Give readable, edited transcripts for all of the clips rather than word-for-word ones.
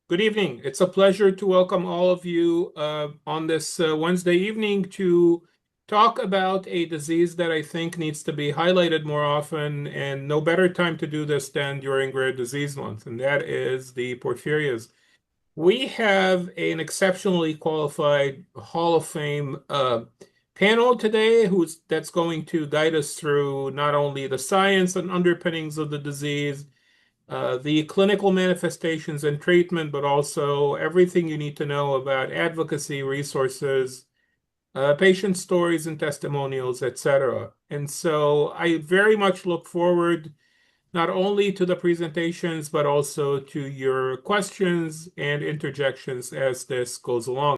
Good evening. It's a pleasure to welcome all of you on this Wednesday evening to talk about a disease that I think needs to be highlighted more often, and no better time to do this than during Rare Disease Month, and that is the porphyrias. We have an exceptionally qualified Hall of Fame panel today that's going to guide us through not only the science and underpinnings of the disease, the clinical manifestations and treatment, but also everything you need to know about advocacy, resources, patient stories and testimonials, etc. And so I very much look forward not only to the presentations, but also to your questions and interjections as this goes along.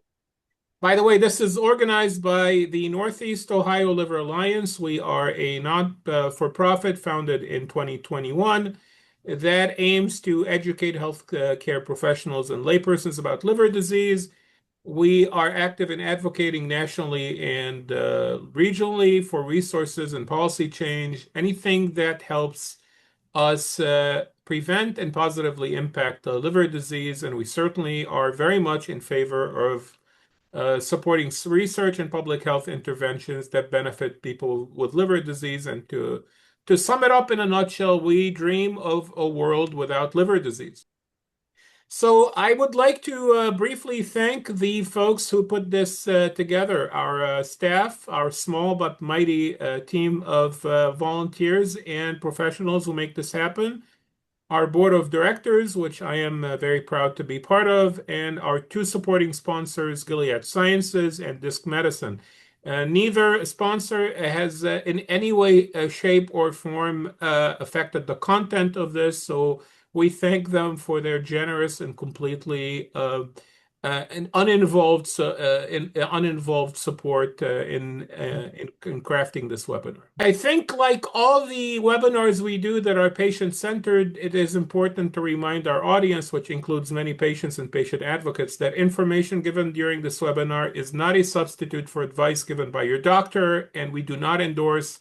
By the way, this is organized by the Northeast Ohio Liver Alliance. We are a not-for-profit founded in 2021 that aims to educate healthcare professionals and laypersons about liver disease. We are active in advocating nationally and regionally for resources and policy change, anything that helps us prevent and positively impact liver disease. And we certainly are very much in favor of supporting research and public health interventions that benefit people with liver disease. And to sum it up in a nutshell, we dream of a world without liver disease. So I would like to briefly thank the folks who put this together, our staff, our small but mighty team of volunteers and professionals who make this happen, our board of directors, which I am very proud to be part of, and our two supporting sponsors, Gilead Sciences and Disc Medicine. Neither sponsor has in any way, shape, or form affected the content of this, so we thank them for their generous and completely and uninvolved support in crafting this webinar. I think, like all the webinars we do that are patient-centered, it is important to remind our audience, which includes many patients and patient advocates, that information given during this webinar is not a substitute for advice given by your doctor, and we do not endorse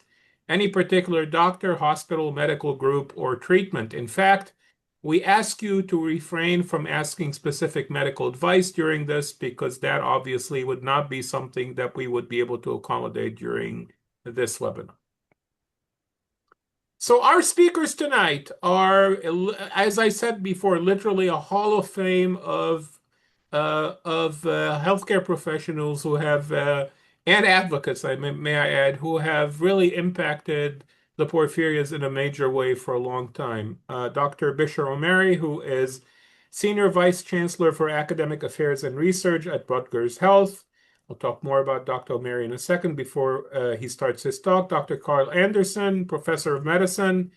any particular doctor, hospital, medical group, or treatment. In fact, we ask you to refrain from asking specific medical advice during this, because that obviously would not be something that we would be able to accommodate during this webinar. So our speakers tonight are, as I said before, literally a hall of fame of healthcare professionals who have, and advocates, may I add, who have really impacted the porphyrias in a major way for a long time. Dr. Bishr Omary, who is Senior Vice Chancellor for Academic Affairs and Research at Rutgers Health. I'll talk more about Dr. Omary in a second before he starts his talk. Dr. Karl Anderson, Professor of Medicine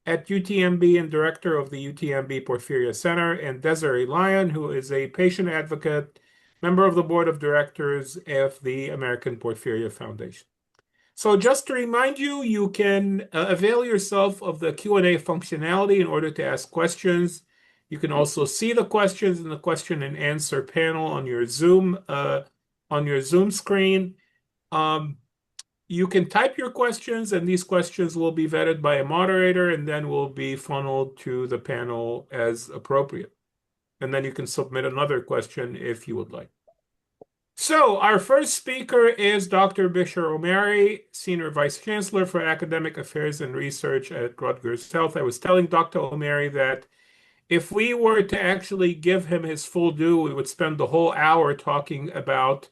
at UTMB and Director of the UTMB Porphyria Center, and Desiree Lyon, who is a patient advocate, member of the Board of Directors of the American Porphyria Foundation. So just to remind you, you can avail yourself of the Q&A functionality in order to ask questions. You can also see the questions in the question and answer panel on your Zoom screen. You can type your questions, and these questions will be vetted by a moderator and then will be funneled to the panel as appropriate. And then you can submit another question if you would like. So our first speaker is Dr. Bishr Omary, Senior Vice Chancellor for Academic Affairs and Research at Rutgers Health. I was telling Dr. Omary that if we were to actually give him his full due, we would spend the whole hour talking about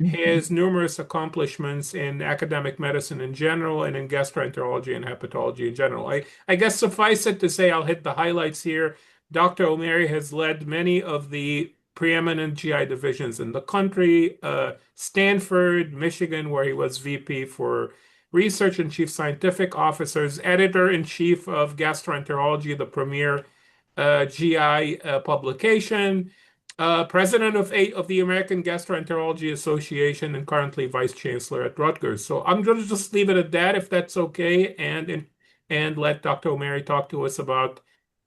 his numerous accomplishments in academic medicine in general and in gastroenterology and hepatology in general. I guess suffice it to say, I'll hit the highlights here. Dr. Omary has led many of the preeminent GI divisions in the country, Stanford, Michigan, where he was VP for Research and Chief Scientific Officers, Editor-in-Chief of Gastroenterology, the premier GI publication, President of the American Gastroenterology Association, and currently Vice Chancellor at Rutgers. So I'm going to just leave it at that, if that's okay, and let Dr. Omary talk to us about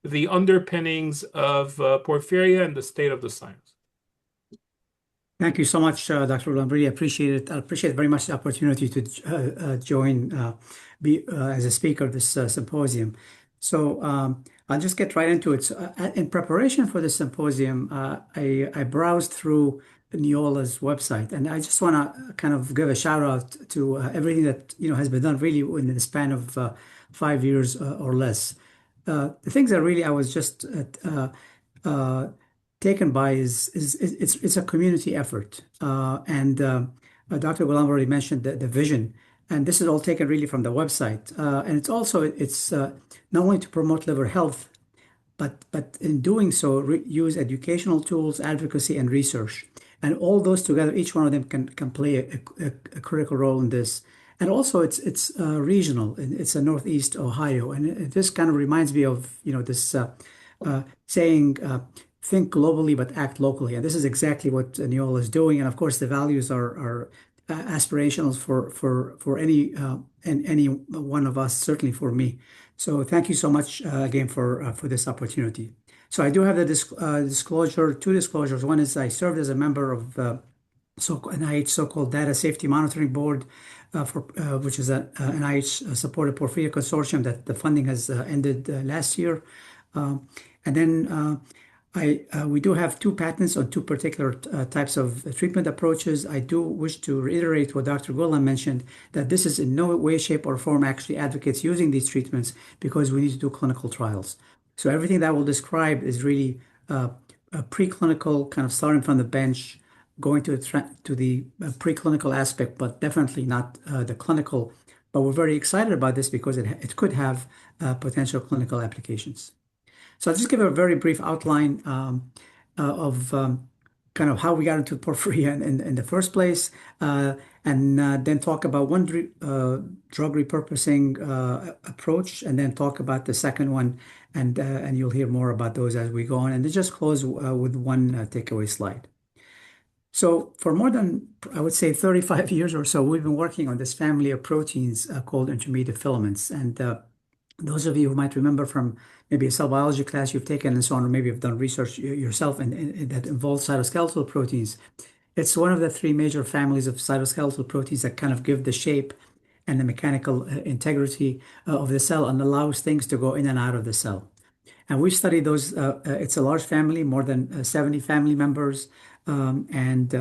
the underpinnings of porphyria and the state of the science. Thank you so much, Dr. Gholam. Really appreciate it. I appreciate very much the opportunity to join as a speaker of this symposium. So I'll just get right into it. So, in preparation for the symposium, I browsed through NEOLA's website, and I just want to kind of give a shout out to everything that has been done really in the span of 5 years or less. The things that really I was just uh, taken by is it's a community effort, and Dr. Gholam already mentioned the vision. And this is all taken really from the website. And it's not only to promote liver health, but in doing so, use educational tools, advocacy, and research. And all those together, each one of them can play a critical role in this. And also, it's regional. It's a Northeast Ohio, and this kind of reminds me of this saying, "Think globally but act locally." And this is exactly what NEOLA is doing. And of course, the values are aspirational for any one of us, certainly for me. So thank you so much again for this opportunity. So I do have the disclosure, two disclosures. One is I served as a member of NIH so-called Data Safety Monitoring Board, which is a NIH-supported Porphyria consortium that the funding has ended last year. And then we do have two patents on two particular types of treatment approaches. I do wish to reiterate what Dr. Gholam mentioned, that this is in no way, shape, or form actually advocates using these treatments because we need to do clinical trials. So everything that I will describe is really a preclinical, kind of starting from the bench, going to the preclinical aspect, but definitely not the clinical. But we're very excited about this because it could have potential clinical applications. So I'll just give a very brief outline of kind of how we got into porphyria in the first place, and then talk about one drug repurposing approach, and then talk about the second one, and you'll hear more about those as we go on. And then just close with one takeaway slide. So for more than, I would say, 35 years or so, we've been working on this family of proteins called intermediate filaments. And those of you who might remember from maybe a cell biology class you've taken and so on, or maybe you've done research yourself that involves cytoskeletal proteins, it's one of the three major families of cytoskeletal proteins that kind of give the shape and the mechanical integrity of the cell and allows things to go in and out of the cell. And we've studied those. It's a large family, more than 70 family members. And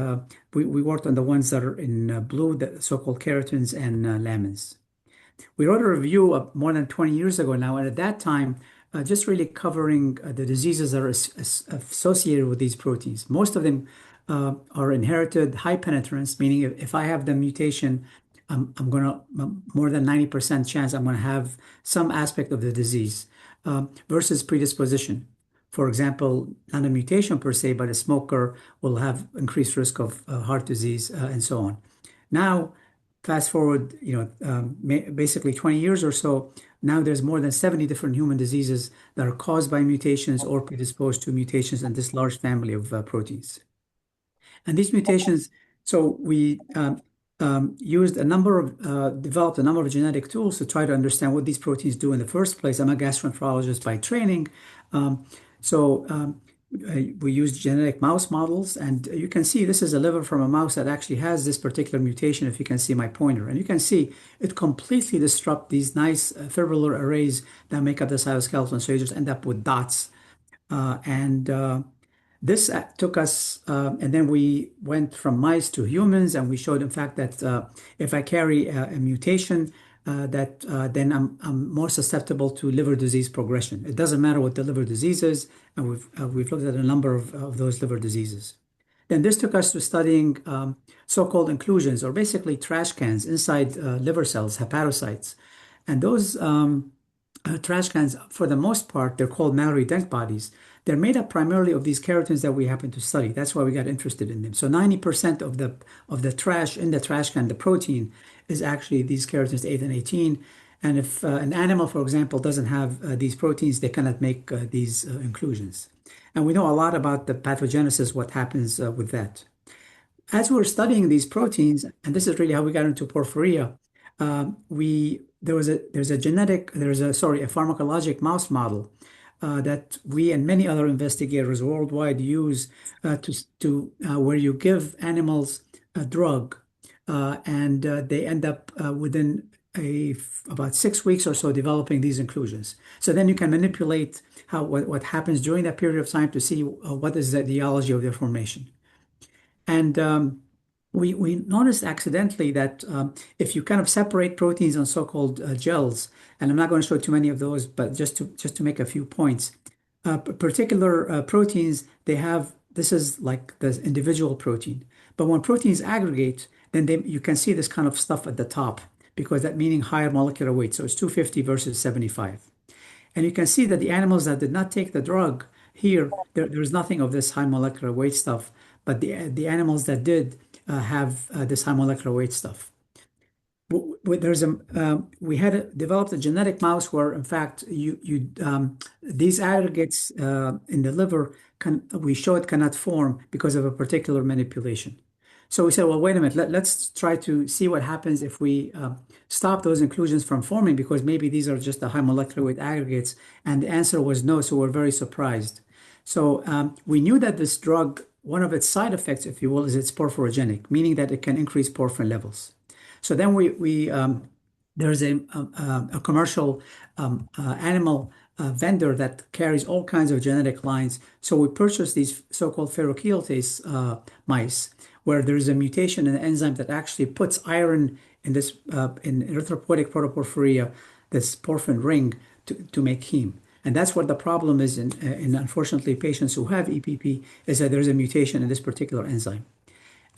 we worked on the ones that are in blue, the so-called keratins and lamins. We wrote a review of more than 20 years ago now, and at that time, just really covering the diseases that are associated with these proteins. Most of them are inherited high penetrance, meaning if I have the mutation, I'm going to, more than 90% chance I'm going to have some aspect of the disease versus predisposition. For example, not a mutation per se, but a smoker will have increased risk of heart disease and so on. Now, fast forward, basically 20 years or so, now there's more than 70 different human diseases that are caused by mutations or predisposed to mutations in this large family of proteins. And these mutations, so we developed a number of genetic tools to try to understand what these proteins do in the first place. I'm a gastroenterologist by training. We used genetic mouse models, and you can see this is a liver from a mouse that actually has this particular mutation, if you can see my pointer. And you can see it completely disrupts these nice fibrillar arrays that make up the cytoskeleton, so you just end up with dots. This took us, and then we went from mice to humans, and we showed, in fact, that if I carry a mutation, then I'm more susceptible to liver disease progression. It doesn't matter what the liver disease is, and we've looked at a number of those liver diseases. Then this took us to studying so-called inclusions, or basically trash cans inside liver cells, hepatocytes. And those trash cans, for the most part, they're called Mallory-Denk bodies. They're made up primarily of these keratins that we happen to study. That's why we got interested in them. So 90% of the trash in the trash can, the protein, is actually these keratins 8 and 18. And if an animal, for example, doesn't have these proteins, they cannot make these inclusions. And we know a lot about the pathogenesis, what happens with that. As we're studying these proteins, and this is really how we got into porphyria, there's a pharmacologic mouse model that we and many other investigators worldwide use to where you give animals a drug and they end up within about 6 weeks or so developing these inclusions. So then you can manipulate what happens during that period of time to see what is the etiology of their formation. And we noticed accidentally that if you kind of separate proteins on so-called gels, and I'm not going to show too many of those, but just to make a few points, particular proteins, this is like the individual protein. But when proteins aggregate, then you can see this kind of stuff at the top because that meaning higher molecular weight. So it's 250 versus 75. And you can see that the animals that did not take the drug here, there's nothing of this high molecular weight stuff, but the animals that did have this high molecular weight stuff. We had developed a genetic mouse where, in fact, these aggregates in the liver we showed cannot form because of a particular manipulation. So we said, well, wait a minute, let's try to see what happens if we stop those inclusions from forming, because maybe these are just the high molecular weight aggregates. And the answer was no, so we're very surprised. So we knew that this drug, one of its side effects, if you will, is it's porphyrogenic, meaning that it can increase porphyrin levels. So then there's a commercial animal vendor that carries all kinds of genetic lines. So we purchased these so-called ferrochelatase mice, where there's a mutation in the enzyme that actually puts iron in this in erythropoietic protoporphyria, this porphyrin ring, to make heme. And that's what the problem is in unfortunately patients who have EPP, is that there's a mutation in this particular enzyme.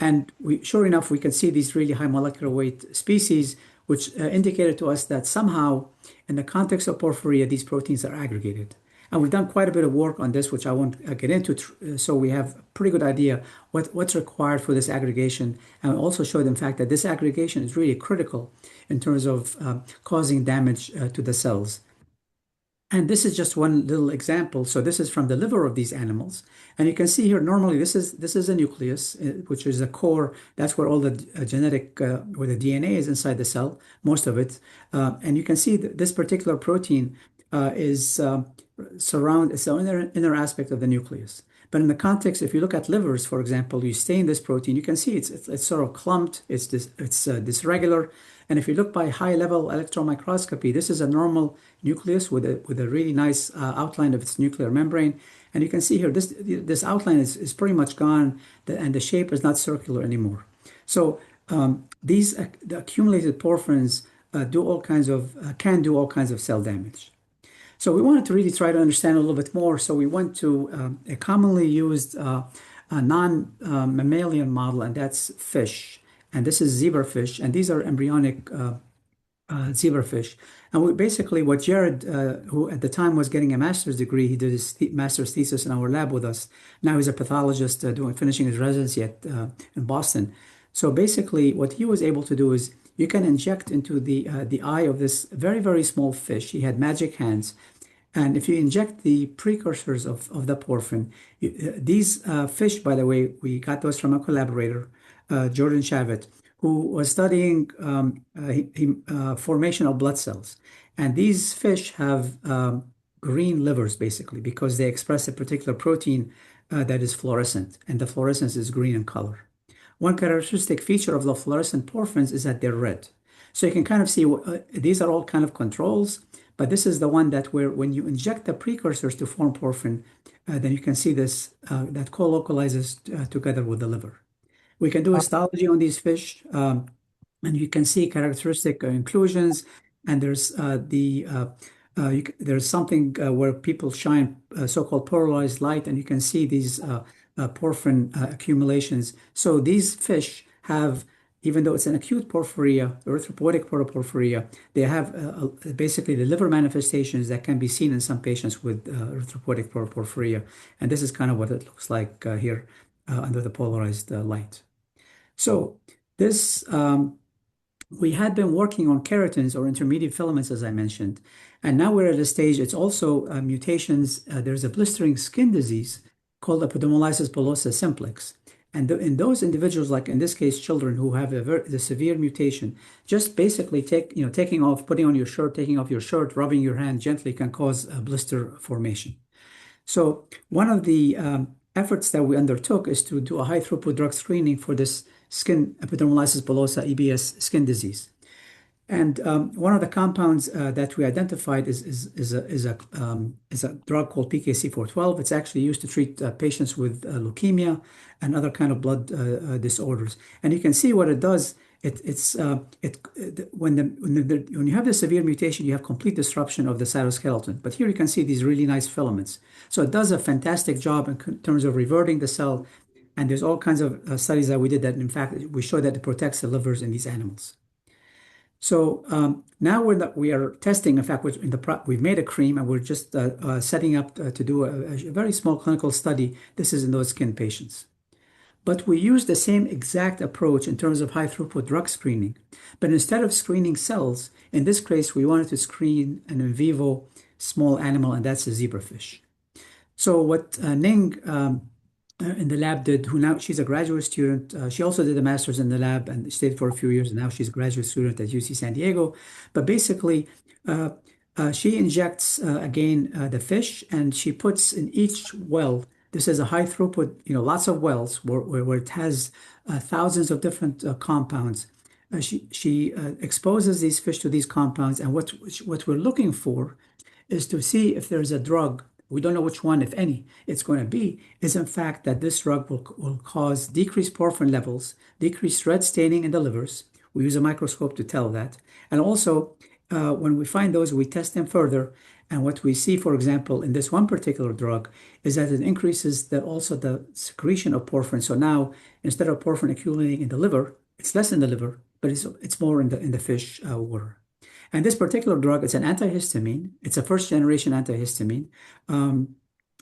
And sure enough, we can see these really high molecular weight species, which indicated to us that somehow, in the context of porphyria, these proteins are aggregated. And we've done quite a bit of work on this, which I won't get into, so we have a pretty good idea what's required for this aggregation. And we also showed, in fact, that this aggregation is really critical in terms of causing damage to the cells. And this is just one little example. So this is from the liver of these animals. And you can see here, normally this is a nucleus, which is a core. That's where all the genetic, where the DNA is inside the cell, most of it. And you can see that this particular protein it's the inner aspect of the nucleus. But in the context, if you look at livers, for example, you stain this protein, you can see it's sort of clumped, it's dysregular. And if you look by high-level electron microscopy, this is a normal nucleus with a really nice outline of its nuclear membrane. And you can see here, this outline is pretty much gone, and the shape is not circular anymore. So the accumulated porphyrins can do all kinds of cell damage. So we wanted to really try to understand a little bit more. So we went to a commonly used non-mammalian model, and that's fish. And this is zebrafish, and these are embryonic zebrafish. And basically what Jared, who at the time was getting a master's degree, he did his master's thesis in our lab with us. Now he's a pathologist finishing his residency in Boston. So basically what he was able to do is you can inject into the eye of this very, very small fish. He had magic hands. And if you inject the precursors of the porphyrin, these fish, by the way, we got those from a collaborator, Jordan Shavit, who was studying formation of blood cells. And these fish have green livers, basically, because they express a particular protein that is fluorescent, and the fluorescence is green in color. One characteristic feature of the fluorescent porphyrins is that they're red. So you can kind of see these are all kind of controls, but this is the one that when you inject the precursors to form porphyrin, then you can see this that co-localizes together with the liver. We can do histology on these fish, and you can see characteristic inclusions. And there's there's something where people shine so-called polarized light, and you can see these porphyrin accumulations. So these fish have, even though it's an acute porphyria, erythropoietic protoporphyria, they have basically the liver manifestations that can be seen in some patients with erythropoietic protoporphyria. And this is kind of what it looks like here under the polarized light. So this, we had been working on keratins or intermediate filaments, as I mentioned, and now we're at a stage, it's also mutations. There's a blistering skin disease called epidermolysis bullosa simplex. And in those individuals, like in this case, children who have the severe mutation, just basically putting on your shirt, taking off your shirt, rubbing your hand gently can cause a blister formation. So one of the efforts that we undertook is to do a high throughput drug screening for this skin epidermolysis bullosa EBS skin disease. And one of the compounds that we identified is a drug called PKC412. It's actually used to treat patients with leukemia and other kind of blood disorders. And you can see what it does. When you have the severe mutation, you have complete disruption of the cytoskeleton. But here you can see these really nice filaments. So it does a fantastic job in terms of reverting the cell. And there's all kinds of studies that we did that, in fact, we show that it protects the livers in these animals. So now we are testing. In fact, we've made a cream, and we're just setting up to do a very small clinical study. This is in those skin patients. But we use the same exact approach in terms of high throughput drug screening. But instead of screening cells, in this case, we wanted to screen an in vivo small animal, and that's a zebrafish. So what Ning in the lab did, who now she's a graduate student. She also did a master's in the lab and stayed for a few years, and now she's a graduate student at UC San Diego. But basically, she injects again the fish, and she puts in each well. This is a high throughput, lots of wells where it has thousands of different compounds. She exposes these fish to these compounds, and what we're looking for is to see if there's a drug. We don't know which one, if any, it's going to be, is in fact that this drug will cause decreased porphyrin levels, decreased red staining in the livers. We use a microscope to tell that. And also, when we find those, we test them further. And what we see, for example, in this one particular drug, is that it increases also the secretion of porphyrin. So now, instead of porphyrin accumulating in the liver, it's less in the liver, but it's more in the fish water. And this particular drug, it's an antihistamine. It's a first-generation antihistamine.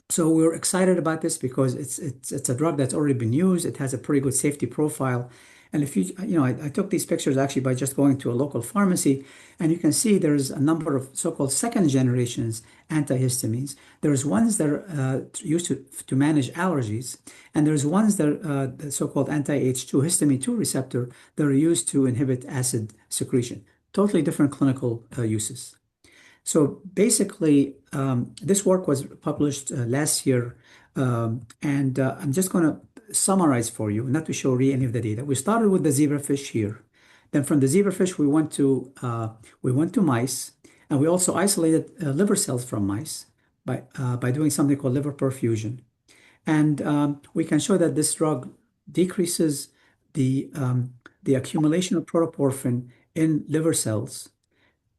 So we're excited about this because it's a drug that's already been used. It has a pretty good safety profile. And if I took these pictures actually by just going to a local pharmacy, and you can see there's a number of so-called second generations antihistamines. There's ones that are used to manage allergies, and there's ones that are the so-called anti-H2 histamine 2 receptor that are used to inhibit acid secretion. Totally different clinical uses. So basically, this work was published last year, and I'm just going to summarize for you, not to show really any of the data. We started with the zebrafish here. Then from the zebrafish, we went to mice, and we also isolated liver cells from mice by doing something called liver perfusion. And we can show that this drug decreases the accumulation of protoporphyrin in liver cells.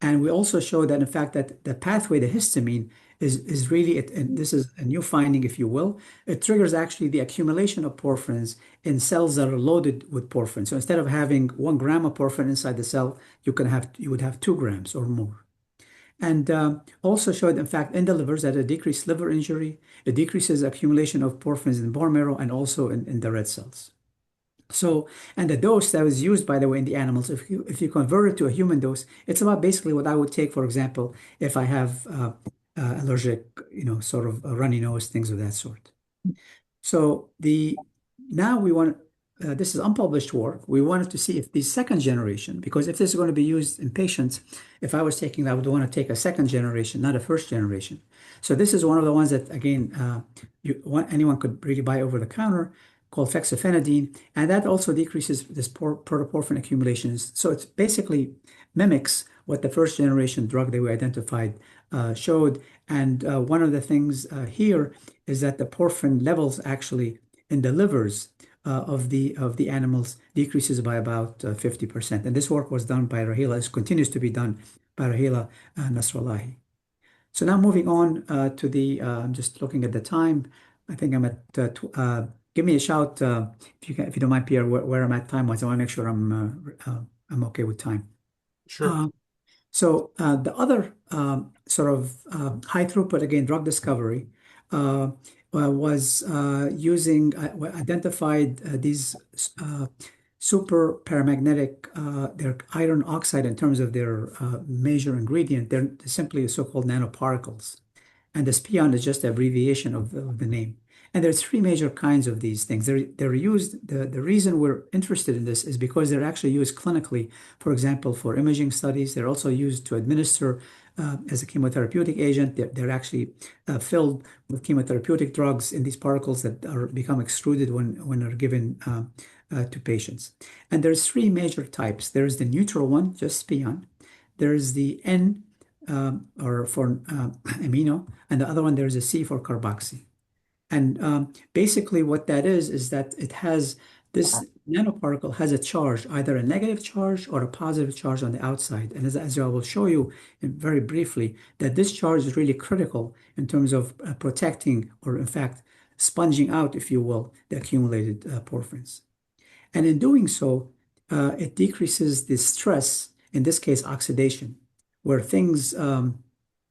And we also show that, in fact, that the pathway, the histamine, is really, and this is a new finding, if you will, it triggers actually the accumulation of porphyrins in cells that are loaded with porphyrin. So instead of having 1 gram of porphyrin inside the cell, you would have 2 grams or more. And also showed, in fact, in the livers that it decreases liver injury, it decreases accumulation of porphyrins in bone marrow and also in the red cells. So, and the dose that was used, by the way, in the animals, if you convert it to a human dose, it's about basically what I would take, for example, if I have allergic, sort of a runny nose, things of that sort. So now we want, this is unpublished work. We wanted to see if the second generation, because if this is going to be used in patients, if I was taking, I would want to take a second generation, not a first generation. So this is one of the ones that, again, anyone could really buy over the counter, called fexofenadine, and that also decreases this protoporphyrin accumulations. So it basically mimics what the first generation drug that we identified showed. And one of the things here is that the porphyrin levels actually in the livers of the animals decreases by about 50%. And this work was done by Rahila, it continues to be done by Rahila Nasrallahi. So now moving on to I'm just looking at the time. I think I'm at give me a shout if you don't mind, Pierre, where I'm at time-wise. I want to make sure I'm okay with time. Sure. So the other sort of high throughput, again, drug discovery was identified these super paramagnetic, their iron oxide in terms of their major ingredient. They're simply so-called nanoparticles. And the spion is just an abbreviation of the name. And there's 3 major kinds of these things. They're used, the reason we're interested in this is because they're actually used clinically, for example, for imaging studies. They're also used to administer as a chemotherapeutic agent. They're actually filled with chemotherapeutic drugs in these particles that become extruded when they're given to patients. And there's 3 major types. There's the neutral one, just spion. there's the N or for amino, and the other one there's a C for carboxy. And basically, what that is that it has this nanoparticle has a charge, either a negative charge or a positive charge on the outside. And as I will show you very briefly, that this charge is really critical in terms of protecting, or in fact, sponging out, if you will, the accumulated porphyrins. And in doing so, it decreases the stress, in this case, oxidation, where things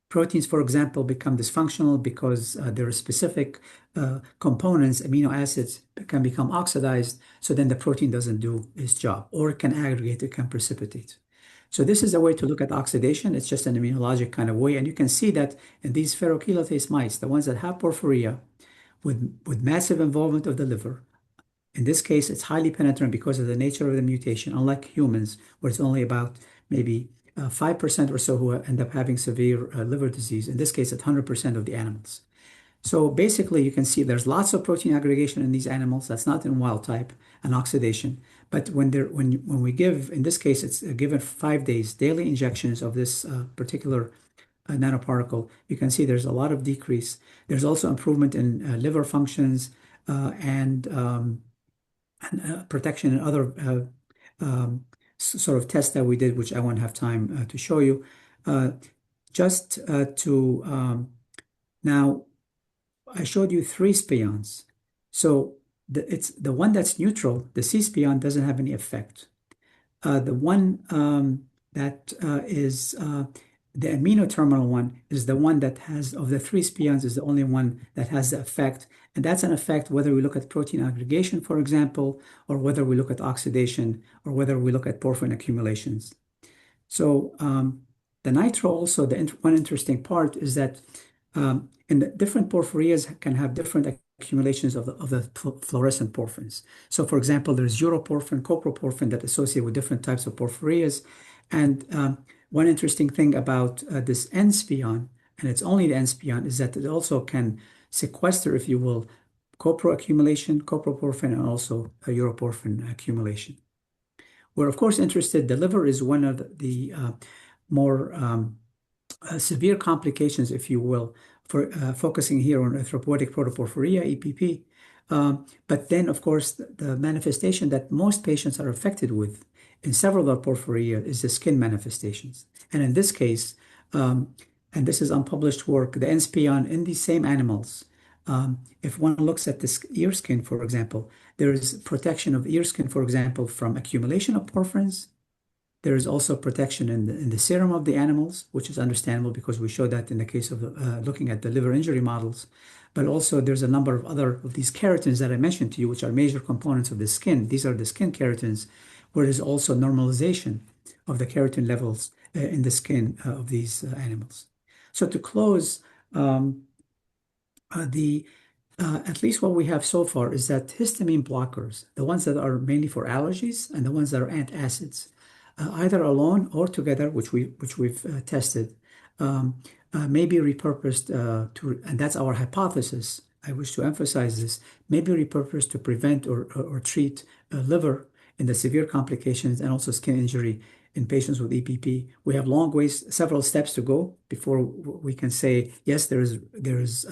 proteins, for example, become dysfunctional because there are specific components, amino acids, can become oxidized. So then the protein doesn't do its job, or it can aggregate, it can precipitate. So this is a way to look at oxidation. It's just an immunologic kind of way. And you can see that in these ferrochelatase mice, the ones that have porphyria with massive involvement of the liver, in this case, it's highly penetrant because of the nature of the mutation, unlike humans, where it's only about maybe 5% or so who end up having severe liver disease. In this case, it's 100% of the animals. So basically, you can see there's lots of protein aggregation in these animals. That's not in wild type and oxidation. But when we give, in this case, it's given 5 days, daily injections of this particular nanoparticle, you can see there's a lot of decrease. There's also improvement in liver functions and protection in other sort of tests that we did, which I won't have time to show you. Just to now, I showed you 3 spions. So it's the one that's neutral, the C spion doesn't have any effect. The one that is the amino terminal one is the one that has, of the 3 spions, is the only one that has the effect. And that's an effect whether we look at protein aggregation, for example, or whether we look at oxidation, or whether we look at porphyrin accumulations. So the nitro also, one interesting part is that in the different porphyrias can have different accumulations of the fluorescent porphyrins. So for example, there's uroporphyrin, coproporphyrin that associate with different types of porphyrias. And one interesting thing about this N spion, and it's only the N spion, is that it also can sequester, if you will, copro accumulation, coproporphyrin, and also a uroporphyrin accumulation. We're of course interested, the liver is one of the more severe complications, if you will, for focusing here on erythropoietic protoporphyria, EPP. But then, of course, the manifestation that most patients are affected with in several of porphyria is the skin manifestations. And in this case, and this is unpublished work, the N spion in these same animals, if one looks at this ear skin, for example, there is protection of ear skin, for example, from accumulation of porphyrins. There is also protection in the serum of the animals, which is understandable because we showed that in the case of looking at the liver injury models. But also there's a number of other of these keratins that I mentioned to you, which are major components of the skin. These are the skin keratins, where there's also normalization of the keratin levels in the skin of these animals. So to close, at least what we have so far is that histamine blockers, the ones that are mainly for allergies and the ones that are antacids, either alone or together, which we've tested, may be repurposed and that's our hypothesis. I wish to emphasize this, may be repurposed to prevent or treat liver in the severe complications and also skin injury in patients with EPP. We have long ways, several steps to go before we can say, yes, there is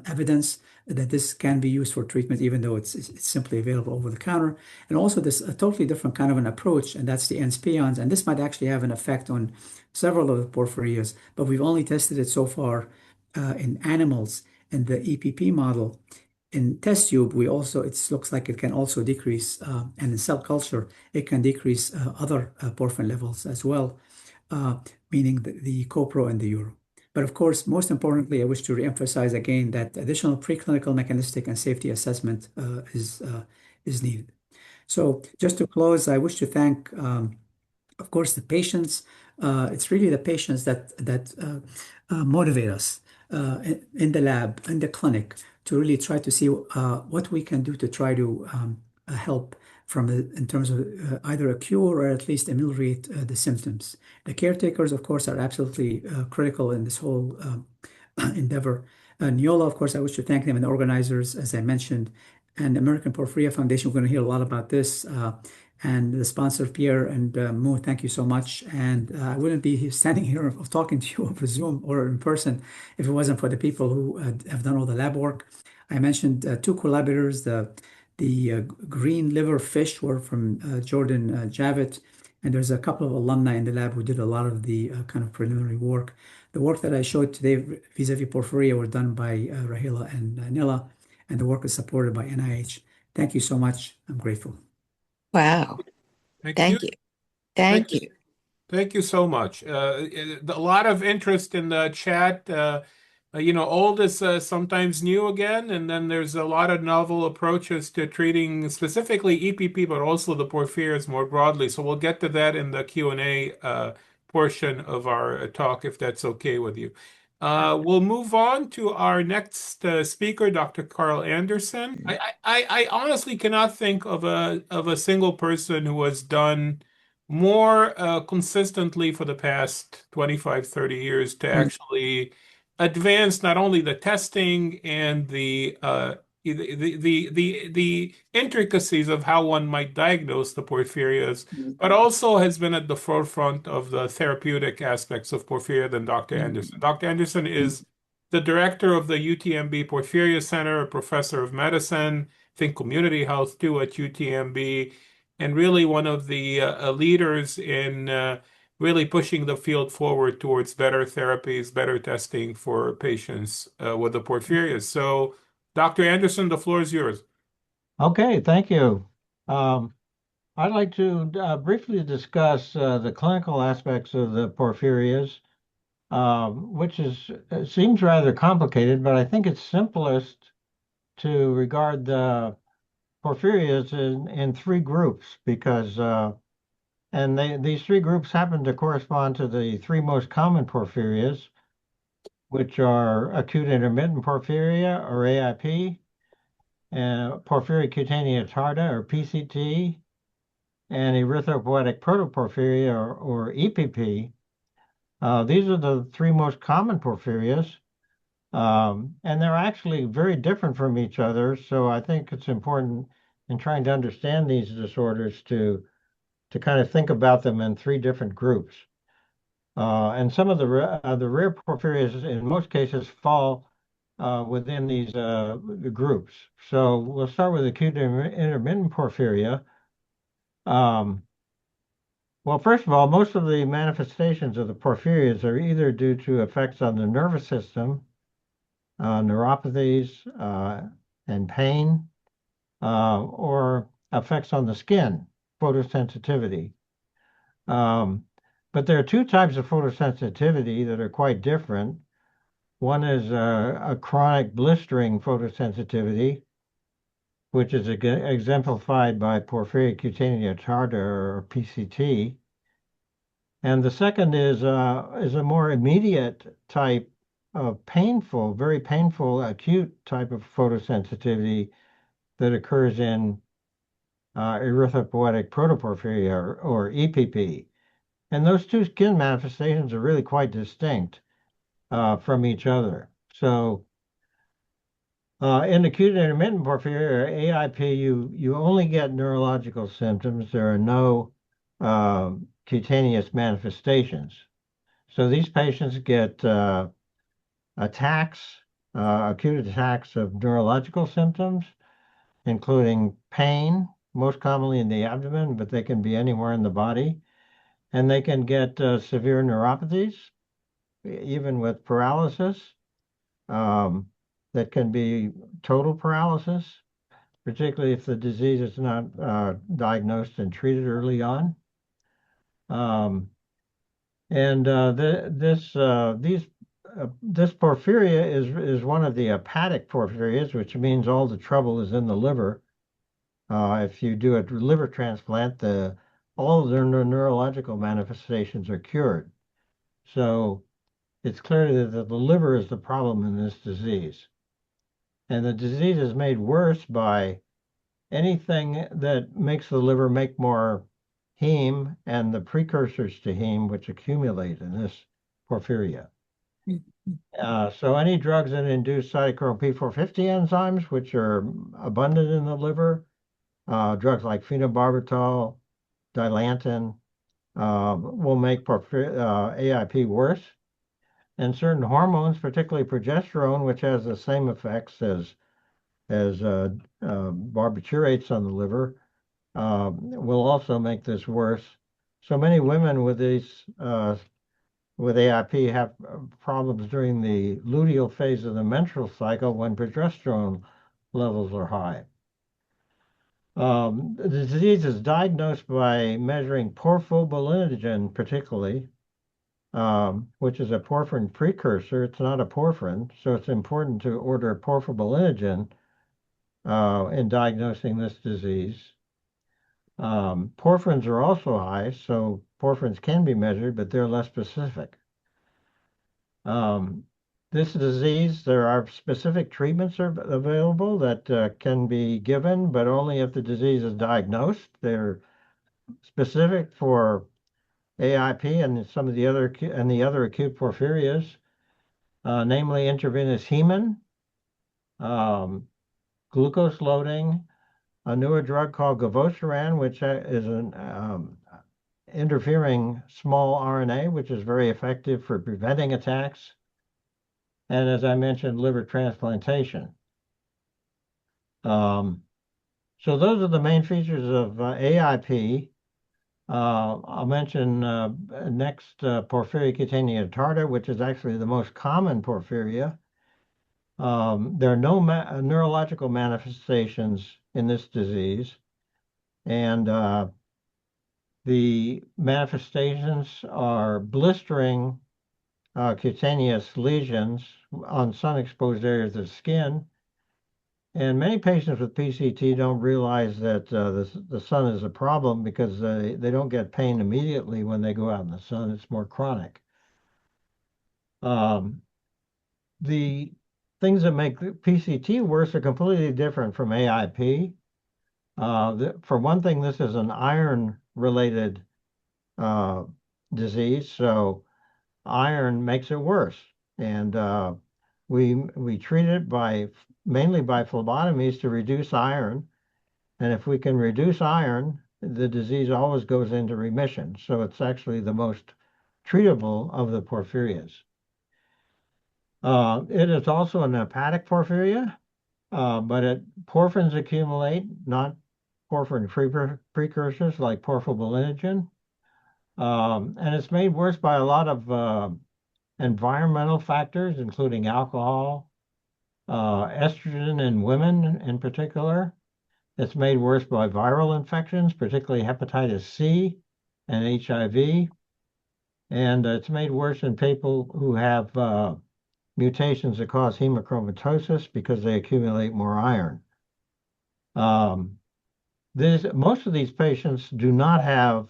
evidence that this can be used for treatment, even though it's simply available over the counter. And also this a totally different kind of an approach, and that's the N spions. And this might actually have an effect on several of the porphyrias, but we've only tested it so far in animals. In the EPP model, in test tube, it looks like it can also decrease, and in cell culture, it can decrease other porphyrin levels as well, meaning the copro and the euro. But of course, most importantly, I wish to reemphasize again that additional preclinical mechanistic and safety assessment is needed. So just to close, I wish to thank, of course, the patients. It's really the patients that motivate us in the lab, in the clinic, to really try to see what we can do to try to help in terms of either a cure or at least ameliorate the symptoms. The caretakers, of course, are absolutely critical in this whole endeavor. NEOLA, of course, I wish to thank them and the organizers, as I mentioned, and American Porphyria Foundation. We're going to hear a lot about this. And the sponsor, Pierre and Mo, thank you so much. And I wouldn't be standing here talking to you over Zoom or in person if it wasn't for the people who have done all the lab work. I mentioned two collaborators. The green liver fish were from Jordan Javits, and there's a couple of alumni in the lab who did a lot of the kind of preliminary work. The work that I showed today vis-a-vis porphyria were done by Rahila and Nila, and the work is supported by NIH. Thank you so much. I'm grateful. Wow. Thank you. Thank you. Thank Thank you. you. Thank you so much. A lot of interest in the chat. Old is sometimes new again, and then there's a lot of novel approaches to treating specifically EPP, but also the porphyrias more broadly. So we'll get to that in the Q&A portion of our talk, if that's okay with you. We'll move on to our next speaker, Dr. Karl Anderson. I honestly cannot think of a single person who has done more consistently for the past 25, 30 years to actually advance not only the testing and the intricacies of how one might diagnose the porphyrias, but also has been at the forefront of the therapeutic aspects of porphyria than Dr. Anderson. Dr. Anderson is the director of the UTMB Porphyria Center, a professor of medicine, I think community health too at UTMB, and really one of the leaders in really pushing the field forward towards better therapies, better testing for patients with the porphyrias. So, Dr. Anderson, the floor is yours. Okay, thank you. I'd like to briefly discuss the clinical aspects of the porphyrias, which seems rather complicated, but I think it's simplest to regard the porphyrias in three groups because these three groups happen to correspond to the three most common porphyrias, which are acute intermittent porphyria, or AIP, porphyria cutanea tarda, or PCT, and erythropoietic protoporphyria, or EPP. These are the three most common porphyrias, and they're actually very different from each other. So I think it's important in trying to understand these disorders to kind of think about them in three different groups. And some of the rare porphyrias, in most cases, fall within these groups. So we'll start with acute intermittent porphyria. Well, first of all, most of the manifestations of the porphyrias are either due to effects on the nervous system, neuropathies, and pain, or effects on the skin, photosensitivity. But there are two types of photosensitivity that are quite different. One is a chronic blistering photosensitivity, which is exemplified by porphyria cutanea tarda, or PCT. And the second is a more immediate type of painful, very painful, acute type of photosensitivity that occurs in erythropoietic protoporphyria, or EPP. And those two skin manifestations are really quite distinct from each other. So in acute intermittent porphyria, or AIP, you only get neurological symptoms. There are no cutaneous manifestations. So these patients get attacks, acute attacks of neurological symptoms, including pain, most commonly in the abdomen, but they can be anywhere in the body. And they can get severe neuropathies, even with paralysis. That can be total paralysis, particularly if the disease is not diagnosed and treated early on. This porphyria is one of the hepatic porphyrias, which means all the trouble is in the liver. If you do a liver transplant, all of their neurological manifestations are cured. So it's clear that the liver is the problem in this disease. And the disease is made worse by anything that makes the liver make more heme and the precursors to heme, which accumulate in this porphyria. So any drugs that induce cytochrome P450 enzymes, which are abundant in the liver, drugs like phenobarbital, dilantin, will make AIP worse. And certain hormones, particularly progesterone, which has the same effects as barbiturates on the liver, will also make this worse. So many women with these with AIP have problems during the luteal phase of the menstrual cycle when progesterone levels are high. The disease is diagnosed by measuring porphobolinogen, particularly, which is a porphyrin precursor. It's not a porphyrin, so it's important to order porphobolinogen in diagnosing this disease. Porphyrins are also high, so porphyrins can be measured, but they're less specific. This disease, there are specific treatments available that can be given, but only if the disease is diagnosed. They're specific for AIP and some of the other acute porphyrias, namely intravenous hemin, glucose loading, a newer drug called gavosiran, which is an interfering small RNA, which is very effective for preventing attacks, and as I mentioned, liver transplantation. So those are the main features of AIP. I'll mention next porphyria cutanea tarda, which is actually the most common porphyria. There are no neurological manifestations in this disease, and the manifestations are blistering cutaneous lesions on sun-exposed areas of skin. And many patients with PCT don't realize that the sun is a problem because they don't get pain immediately when they go out in the sun. It's more chronic. The things that make PCT worse are completely different from AIP. For one thing, this is an iron-related disease, so iron makes it worse. And we treat it mainly by phlebotomies to reduce iron. And if we can reduce iron, the disease always goes into remission. So it's actually the most treatable of the porphyrias. It is also an hepatic porphyria, but porphyrins accumulate, not porphyrin precursors like porphobolinogen. And it's made worse by a lot of environmental factors, including alcohol, estrogen in women in particular. It's made worse by viral infections, particularly hepatitis C and HIV. And it's made worse in people who have mutations that cause hemochromatosis because they accumulate more iron. Most of these patients do not have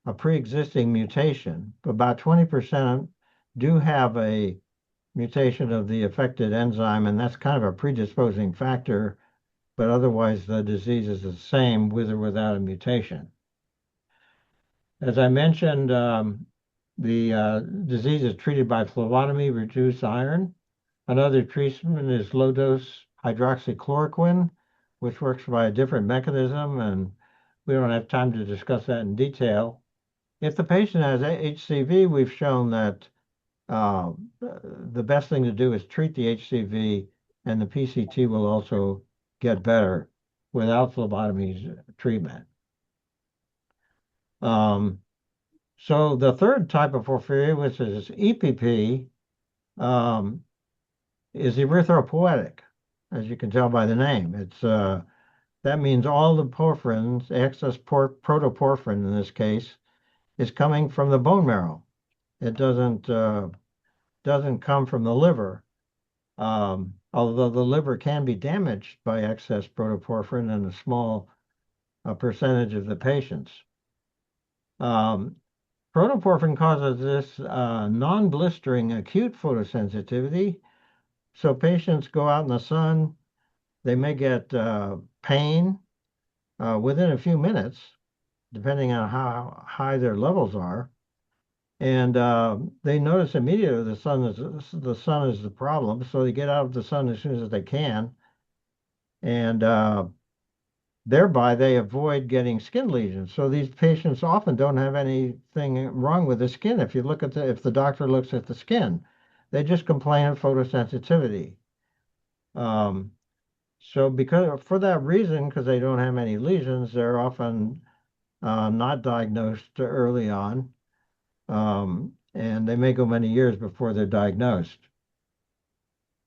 a pre-existing mutation, but about 20% do have a mutation of the affected enzyme, and that's kind of a predisposing factor, but otherwise the disease is the same with or without a mutation. As I mentioned, the disease is treated by phlebotomy, reduce iron. Another treatment is low-dose hydroxychloroquine, which works by a different mechanism, and we don't have time to discuss that in detail. If the patient has HCV, we've shown that the best thing to do is treat the HCV, and the PCT will also get better without phlebotomy treatment. So the third type of porphyria, which is EPP, is erythropoietic, as you can tell by the name. It's that means all the porphyrins, excess protoporphyrin in this case, is coming from the bone marrow. It doesn't come from the liver, although the liver can be damaged by excess protoporphyrin in a small percentage of the patients. Protoporphyrin causes this non-blistering acute photosensitivity. So patients go out in the sun, they may get pain within a few minutes, depending on how high their levels are. And they notice immediately the sun is the problem, so they get out of the sun as soon as they can. And thereby they avoid getting skin lesions. So these patients often don't have anything wrong with the skin. If you look at if the doctor looks at the skin, they just complain of photosensitivity. Um, so for that reason, because they don't have any lesions, they're often not diagnosed early on, and they may go many years before they're diagnosed.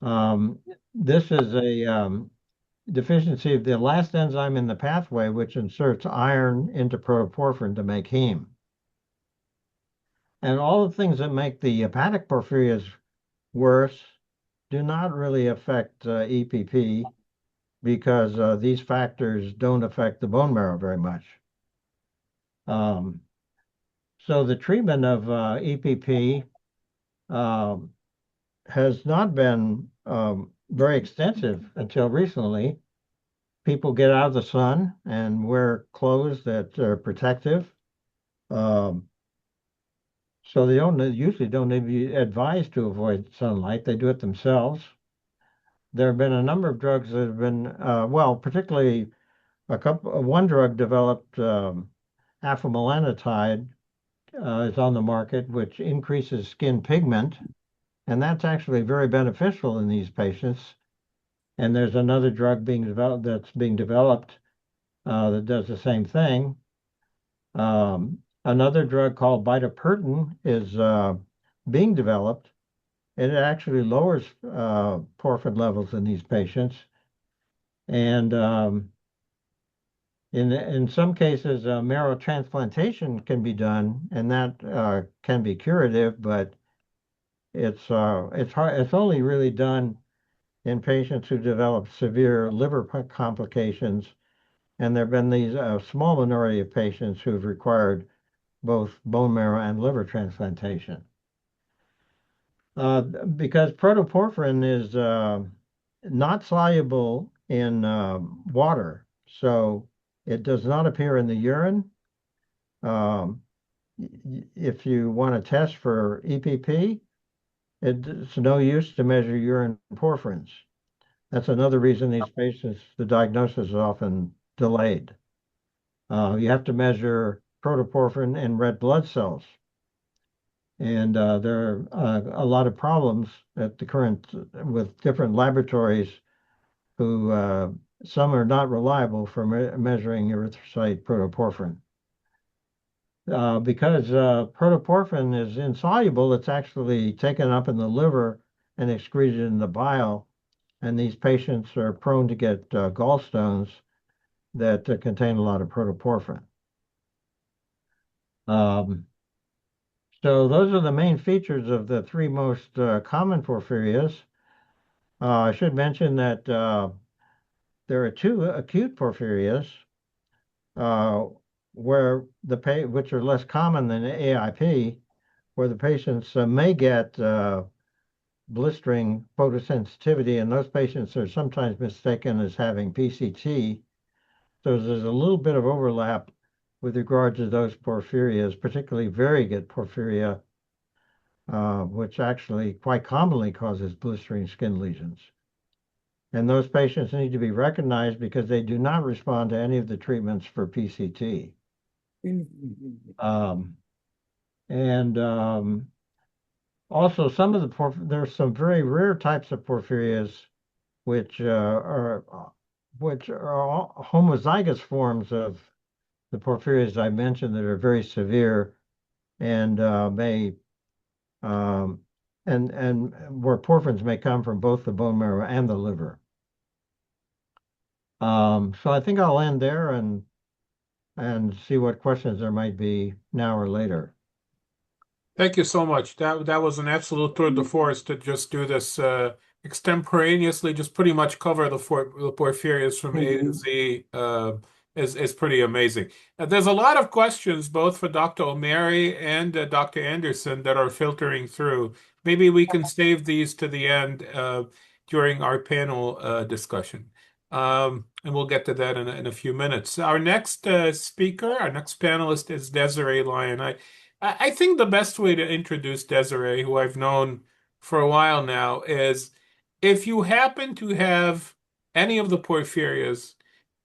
This is a deficiency of the last enzyme in the pathway, which inserts iron into protoporphyrin to make heme. And all the things that make the hepatic porphyrias worse do not really affect EPP because these factors don't affect the bone marrow very much. So the treatment of EPP has not been very extensive until recently. People get out of the sun and wear clothes that are protective. Um, so they usually don't be advised to avoid sunlight. They do it themselves. There have been a number of drugs that have been, well, particularly one drug developed, afamelanotide, is on the market, which increases skin pigment, and that's actually very beneficial in these patients. And there's another drug that's being developed that does the same thing. Another drug called bitopertin is being developed, and it actually lowers porphyrin levels in these patients. And in some cases, marrow transplantation can be done, and that can be curative, but it's hard. It's only really done in patients who develop severe liver complications, and there have been these small minority of patients who've required both bone marrow and liver transplantation. Because protoporphyrin is not soluble in water, so it does not appear in the urine. Um, if you want to test for EPP, it's no use to measure urine porphyrins. That's another reason these patients, the diagnosis is often delayed. You have to measure protoporphyrin in red blood cells. And there are a lot of problems at the current with different laboratories who some are not reliable for measuring erythrocyte protoporphyrin. Because protoporphyrin is insoluble, it's actually taken up in the liver and excreted in the bile. And these patients are prone to get gallstones that contain a lot of protoporphyrin. So those are the main features of the three most common porphyrias. I should mention that there are two acute porphyrias which are less common than AIP, where the patients may get blistering photosensitivity, and those patients are sometimes mistaken as having PCT. So there's a little bit of overlap with regard to those porphyrias, particularly variegate porphyria, which actually quite commonly causes blistering skin lesions. And those patients need to be recognized because they do not respond to any of the treatments for PCT. Also, there's some very rare types of porphyrias which are homozygous forms of the porphyrias I mentioned that are very severe and may and where porphyrins may come from both the bone marrow and the liver. So I think I'll end there and see what questions there might be now or later. Thank you so much. That was an absolute tour de force to just do this extemporaneously, just pretty much cover the porphyrias from A to Z is pretty amazing. There's a lot of questions both for Dr. Omary and Dr. Anderson that are filtering through. Maybe we can save these to the end during our panel discussion. And we'll get to that in a few minutes. Our next speaker, our next panelist is Desiree Lyon. I think the best way to introduce Desiree, who I've known for a while now, is if you happen to have any of the porphyrias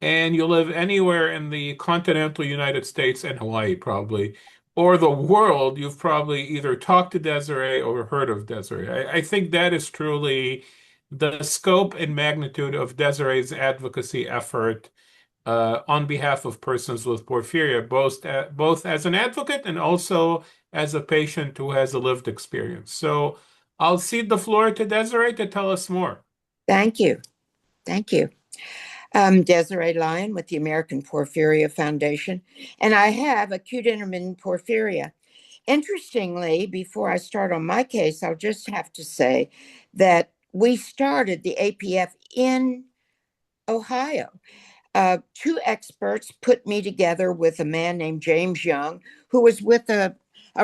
and you live anywhere in the continental United States and Hawaii probably, or the world, you've probably either talked to Desiree or heard of Desiree. I think that is truly the scope and magnitude of Desiree's advocacy effort on behalf of persons with porphyria, both as an advocate and also as a patient who has a lived experience. So I'll cede the floor to Desiree to tell us more. Thank you. Thank you. Desiree Lyon with the American Porphyria Foundation, and I have acute intermittent porphyria. Interestingly, before I start on my case, I'll just have to say that we started the APF in Ohio. Two experts put me together with a man named James Young, who was with a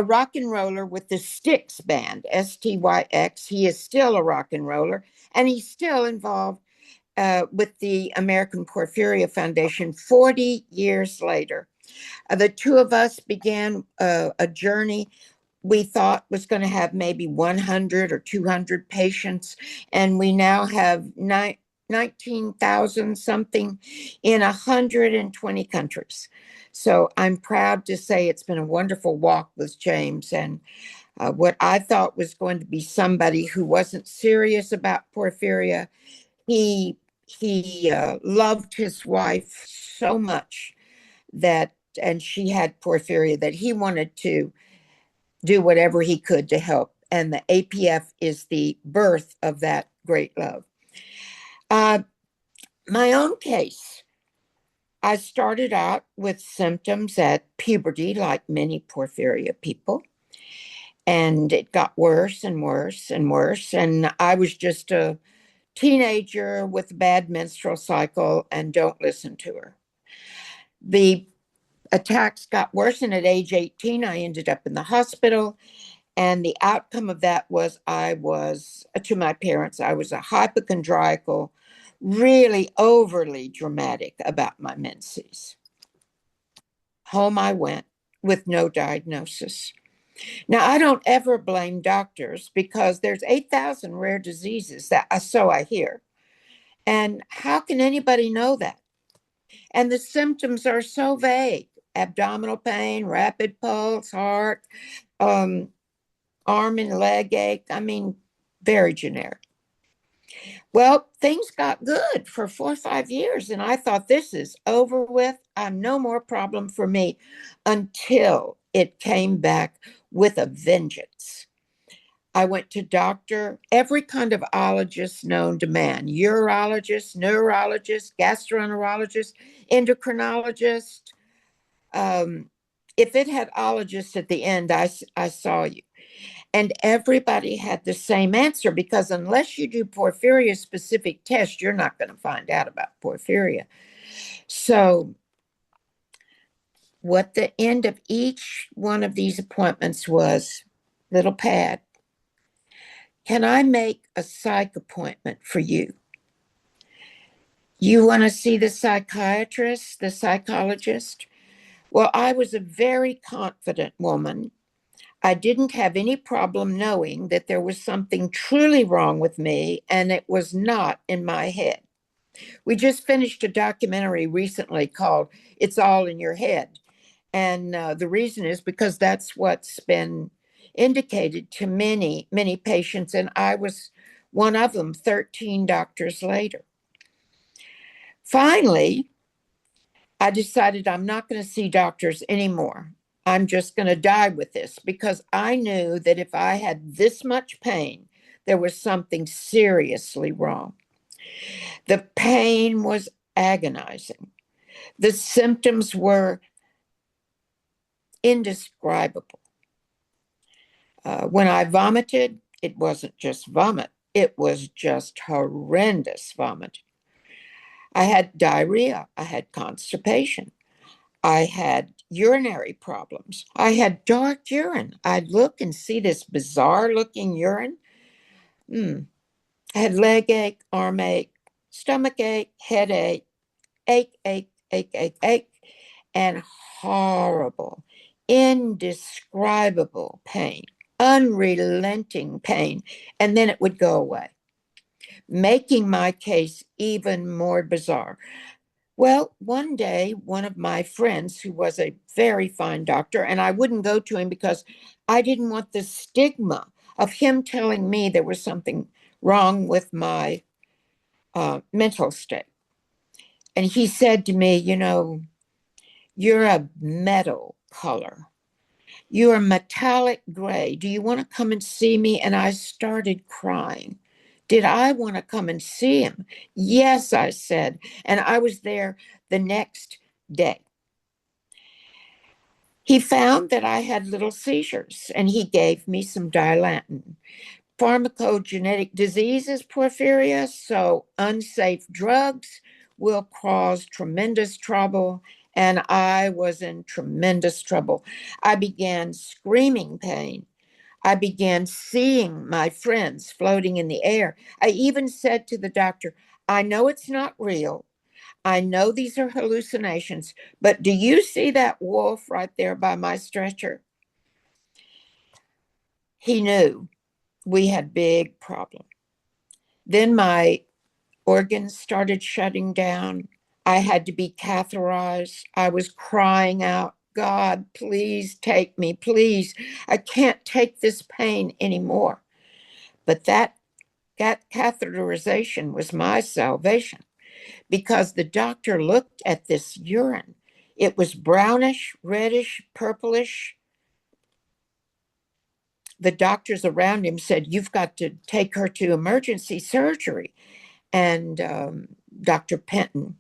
rock and roller with the Styx band, STYX. He is still a rock and roller, and he's still involved with the American Porphyria Foundation 40 years later. The two of us began a journey we thought was going to have maybe 100 or 200 patients, and we now have 19,000 something in 120 countries. So I'm proud to say it's been a wonderful walk with James, and what I thought was going to be somebody who wasn't serious about porphyria, he loved his wife so much that, and she had porphyria, that he wanted to do whatever he could to help. And the APF is the birth of that great love. My own case, I started out with symptoms at puberty, like many porphyria people. And it got worse and worse and worse. And I was just a teenager with a bad menstrual cycle, and don't listen to her. The attacks got worse, and at age 18, I ended up in the hospital. And the outcome of that was to my parents, I was a hypochondriacal, really overly dramatic about my menses. Home I went with no diagnosis. Now, I don't ever blame doctors, because there's 8,000 rare diseases, so I hear. And how can anybody know that? And the symptoms are so vague: abdominal pain, rapid pulse, heart, arm and leg ache. I mean, very generic. Well, things got good for 4 or 5 years, and I thought, this is over with. No more problem for me, until it came back with a vengeance. I went to every kind of ologist known to man: urologist, neurologist, gastroenterologist, endocrinologist. If it had ologist at the end, I saw you. And everybody had the same answer, because unless you do porphyria specific tests, you're not going to find out about porphyria. So what the end of each one of these appointments was, little pad, can I make a psych appointment for you? You want to see the psychiatrist, the psychologist? Well, I was a very confident woman. I didn't have any problem knowing that there was something truly wrong with me, and it was not in my head. We just finished a documentary recently called It's All in Your Head. And the reason is because that's what's been indicated to many, many patients. And I was one of them 13 doctors later. Finally, I decided I'm not going to see doctors anymore. I'm just going to die with this, because I knew that if I had this much pain, there was something seriously wrong. The pain was agonizing. The symptoms were indescribable. When I vomited, it wasn't just vomit. It was just horrendous vomit. I had diarrhea. I had constipation. I had urinary problems. I had dark urine. I'd look and see this bizarre looking urine. I had leg ache, arm ache, stomach ache, headache, ache, and horrible, indescribable pain, unrelenting pain. And then it would go away, making my case even more bizarre. Well, one day, one of my friends, who was a very fine doctor, and I wouldn't go to him because I didn't want the stigma of him telling me there was something wrong with my mental state. And he said to me, you know, you're a metal color. You're metallic gray. Do you want to come and see me? And I started crying. Did I want to come and see him? Yes, I said. And I was there the next day. He found that I had little seizures and he gave me some Dilantin. Pharmacogenetic diseases, porphyria, so unsafe drugs will cause tremendous trouble. And I was in tremendous trouble. I began screaming pain. I began seeing my friends floating in the air. I even said to the doctor, I know it's not real. I know these are hallucinations, but do you see that wolf right there by my stretcher? He knew we had big problem. Then my organs started shutting down. I had to be catheterized. I was crying out, God, please take me, please. I can't take this pain anymore. But that catheterization was my salvation because the doctor looked at this urine. It was brownish, reddish, purplish. The doctors around him said, you've got to take her to emergency surgery. And Dr. Penton,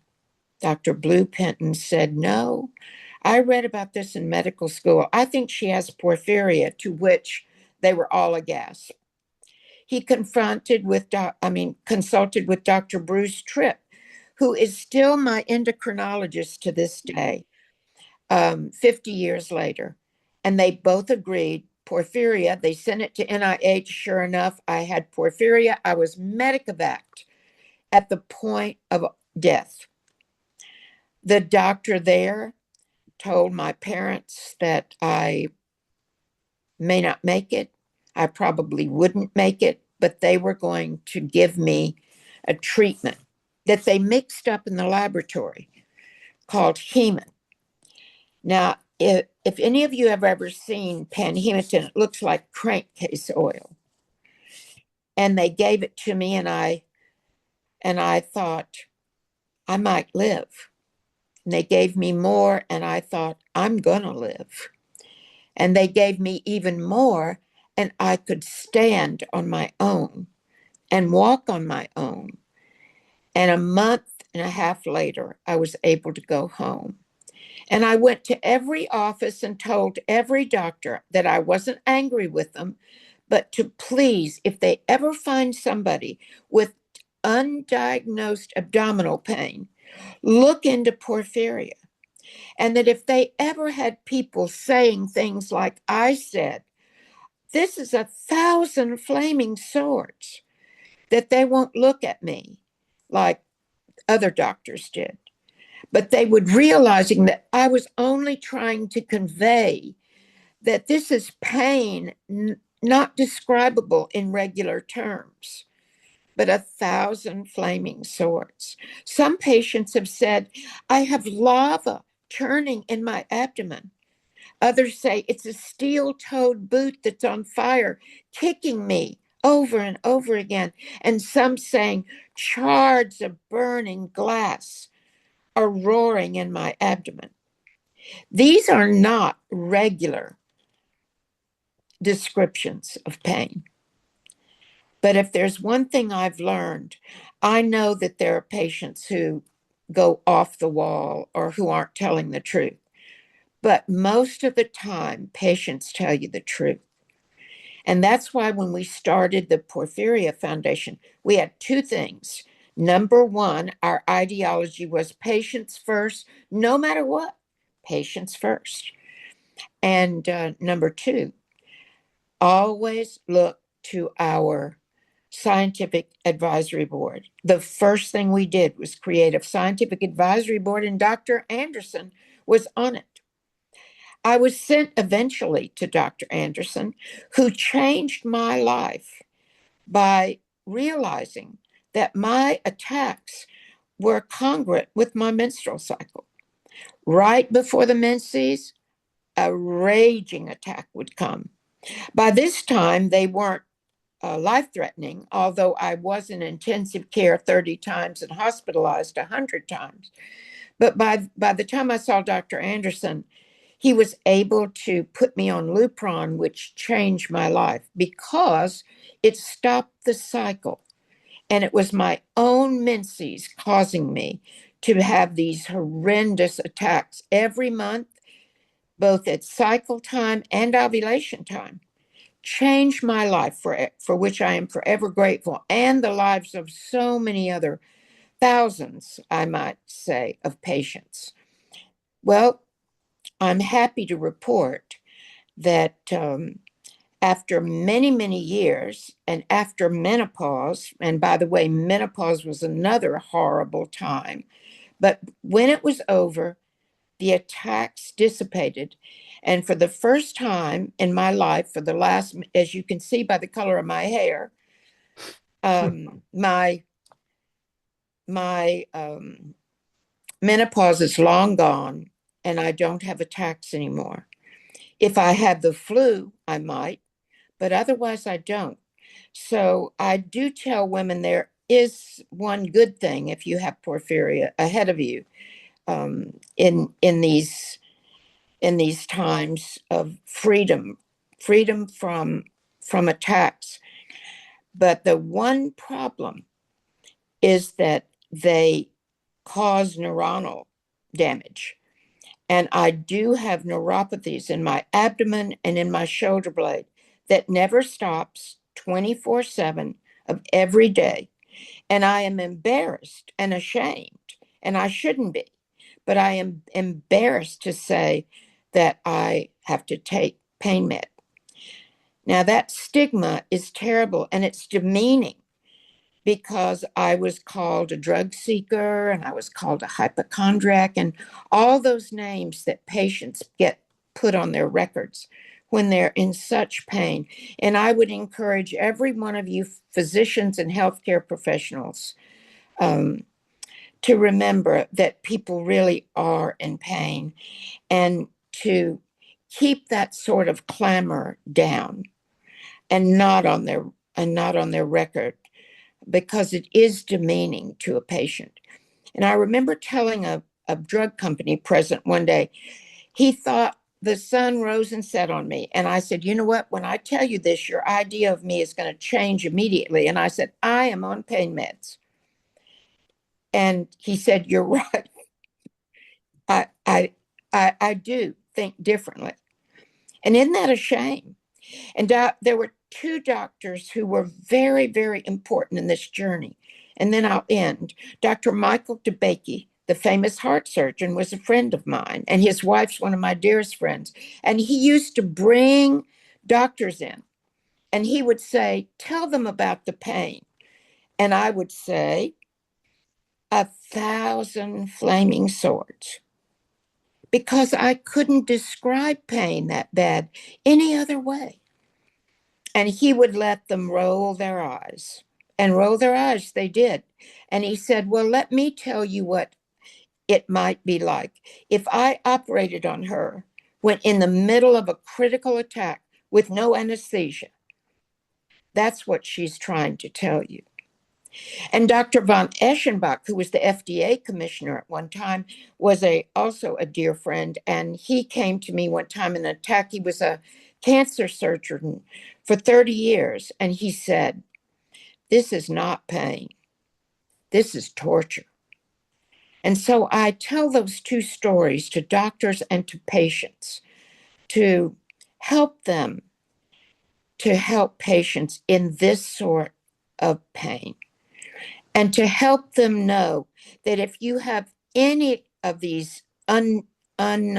Dr. Blue Penton said, no, I read about this in medical school. I think she has porphyria, to which they were all aghast. He consulted with Dr. Bruce Tripp, who is still my endocrinologist to this day, 50 years later. And they both agreed porphyria. They sent it to NIH. Sure enough, I had porphyria. I was medicavaced at the point of death. The doctor there told my parents that I may not make it. I probably wouldn't make it, but they were going to give me a treatment that they mixed up in the laboratory called hemin. Now, if any of you have ever seen panhematin, it looks like crankcase oil. And they gave it to me, and I thought I might live. And they gave me more, and I thought I'm gonna live. And they gave me even more, and I could stand on my own and walk on my own. And a month and a half later, I was able to go home. And I went to every office and told every doctor that I wasn't angry with them, but to please, if they ever find somebody with undiagnosed abdominal pain, look into porphyria. And that if they ever had people saying things like I said, this is 1,000 flaming swords, that they won't look at me like other doctors did. But they would realizing that I was only trying to convey that this is pain not describable in regular terms, but 1,000 flaming swords. Some patients have said, I have lava churning in my abdomen. Others say it's a steel-toed boot that's on fire, kicking me over and over again. And some saying shards of burning glass are roaring in my abdomen. These are not regular descriptions of pain. But if there's one thing I've learned, I know that there are patients who go off the wall or who aren't telling the truth. But most of the time, patients tell you the truth. And that's why when we started the Porphyria Foundation, we had two things. Number one, our ideology was patients first, no matter what, patients first. And number two, always look to our scientific advisory board. The first thing we did was create a scientific advisory board, and Dr. Anderson was on it. I was sent eventually to Dr. Anderson, who changed my life by realizing that my attacks were congruent with my menstrual cycle. Right before the menses, a raging attack would come. By this time, they weren't life-threatening, although I was in intensive care 30 times and hospitalized 100 times. But by the time I saw Dr. Anderson, he was able to put me on Lupron, which changed my life because it stopped the cycle. And it was my own menses causing me to have these horrendous attacks every month, both at cycle time and ovulation time. Changed my life, for which I am forever grateful, and the lives of so many other thousands, I might say, of patients. Well, I'm happy to report that after many, many years and after menopause, and by the way, menopause was another horrible time, but when it was over, the attacks dissipated. And for the first time in my life, for the last, as you can see by the color of my hair, my menopause is long gone, and I don't have attacks anymore. If I had the flu, I might, but otherwise I don't. So I do tell women there is one good thing if you have porphyria ahead of you in these times of freedom from attacks. But the one problem is that they cause neuronal damage. And I do have neuropathies in my abdomen and in my shoulder blade that never stops 24/7 of every day. And I am embarrassed and ashamed, and I shouldn't be, but I am embarrassed to say that I have to take pain med. Now, that stigma is terrible, and it's demeaning because I was called a drug seeker and I was called a hypochondriac and all those names that patients get put on their records when they're in such pain. And I would encourage every one of you physicians and healthcare professionals to remember that people really are in pain and to keep that sort of clamor down and not on their record, because it is demeaning to a patient. And I remember telling a drug company president one day, he thought the sun rose and set on me. And I said, you know what, when I tell you this, your idea of me is going to change immediately. And I said, I am on pain meds. And he said, you're right. I do think differently. And isn't that a shame? And there were two doctors who were very, very important in this journey. And then I'll end. Dr. Michael DeBakey, the famous heart surgeon, was a friend of mine, and his wife's one of my dearest friends. And he used to bring doctors in, and he would say, tell them about the pain. And I would say, 1,000 flaming swords, because I couldn't describe pain that bad any other way. And he would let them roll their eyes, and roll their eyes they did. And he said, well, let me tell you what it might be like if I operated on her when in the middle of a critical attack with no anesthesia. That's what she's trying to tell you. And Dr. von Eschenbach, who was the FDA commissioner at one time, was also a dear friend. And he came to me one time in an attack. He was a cancer surgeon for 30 years. And he said, this is not pain. This is torture. And so I tell those two stories to doctors and to patients to help them, to help patients in this sort of pain, and to help them know that if you have any of these undiagnosed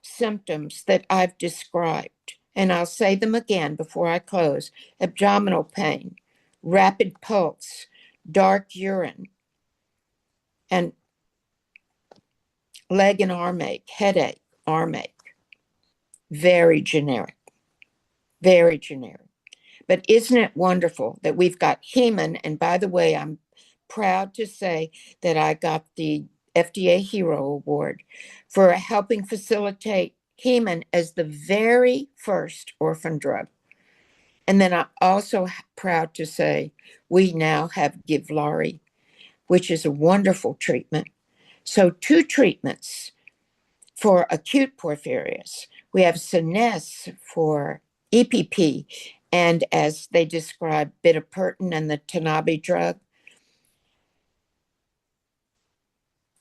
symptoms that I've described, and I'll say them again before I close: abdominal pain, rapid pulse, dark urine, and leg and arm ache, headache, arm ache. Very generic, very generic. But isn't it wonderful that we've got Heman? And by the way, I'm proud to say that I got the FDA Hero Award for helping facilitate Heman as the very first orphan drug. And then I'm also proud to say we now have Givlaari, which is a wonderful treatment. So 2 treatments for acute porphyrias. We have Scenesse for EPP, and as they describe, bitopertin and the Tanabe drug.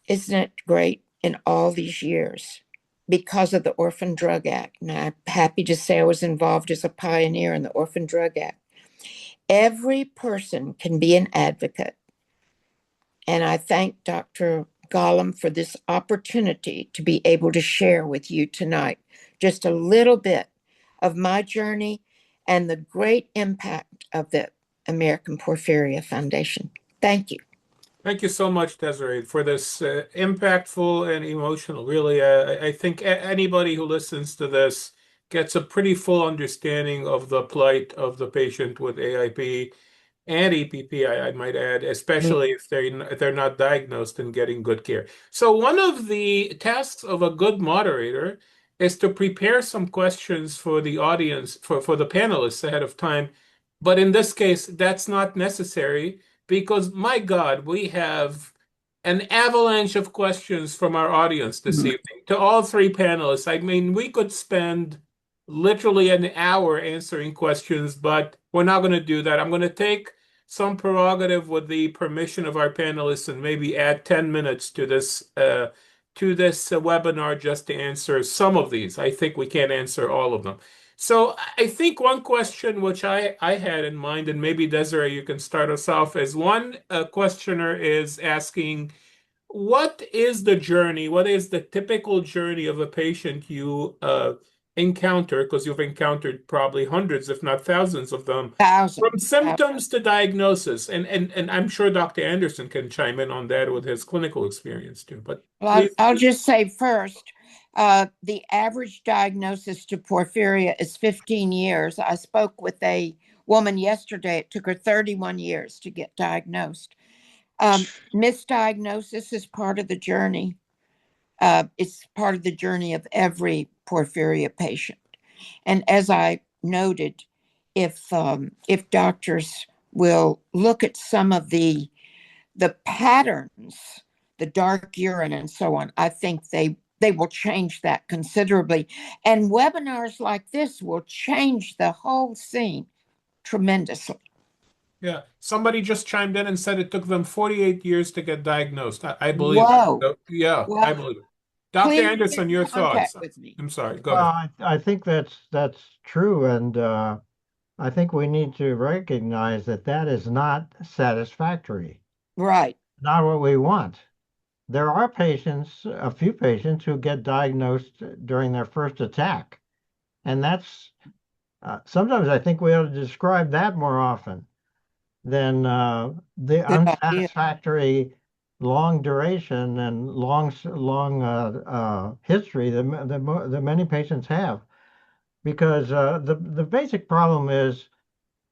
Isn't it great in all these years because of the Orphan Drug Act? And I'm happy to say I was involved as a pioneer in the Orphan Drug Act. Every person can be an advocate. And I thank Dr. Gholam for this opportunity to be able to share with you tonight just a little bit of my journey and the great impact of the American Porphyria Foundation. Thank you. Thank you so much, Desiree, for this impactful and emotional. Really, I think anybody who listens to this gets a pretty full understanding of the plight of the patient with AIP and EPP, I might add, especially if they're not diagnosed and getting good care. So one of the tasks of a good moderator is to prepare some questions for the audience, for the panelists ahead of time. But in this case, that's not necessary because, my God, we have an avalanche of questions from our audience this evening to all 3 panelists. I mean, we could spend literally an hour answering questions, but we're not going to do that. I'm going to take some prerogative with the permission of our panelists and maybe add 10 minutes to this webinar just to answer some of these. I think we can't answer all of them. So I think one question which I had in mind, and maybe Desiree, you can start us off, is one questioner is asking, what is the journey? What is the typical journey of a patient you encounter, because you've encountered probably hundreds, if not thousands of them, from symptoms to diagnosis? And I'm sure Dr. Anderson can chime in on that with his clinical experience too. But well, I'll just say first, the average diagnosis to porphyria is 15 years. I spoke with a woman yesterday. It took her 31 years to get diagnosed. Misdiagnosis is part of the journey. It's part of the journey of every porphyria patient. And as I noted, if doctors will look at some of the patterns, the dark urine and so on, I think they will change that considerably. And webinars like this will change the whole scene tremendously. Yeah, somebody just chimed in and said it took them 48 years to get diagnosed. I believe Whoa. it. Yeah, well, I believe it. Dr. Anderson, your thoughts? With me. I'm sorry, go ahead. I think that's true, and I think we need to recognize that that is not satisfactory. Right. Not what we want. There are patients, a few patients, who get diagnosed during their first attack, and that's sometimes I think we ought to describe that more often than the unsatisfactory long duration and long history that many patients have, because the basic problem is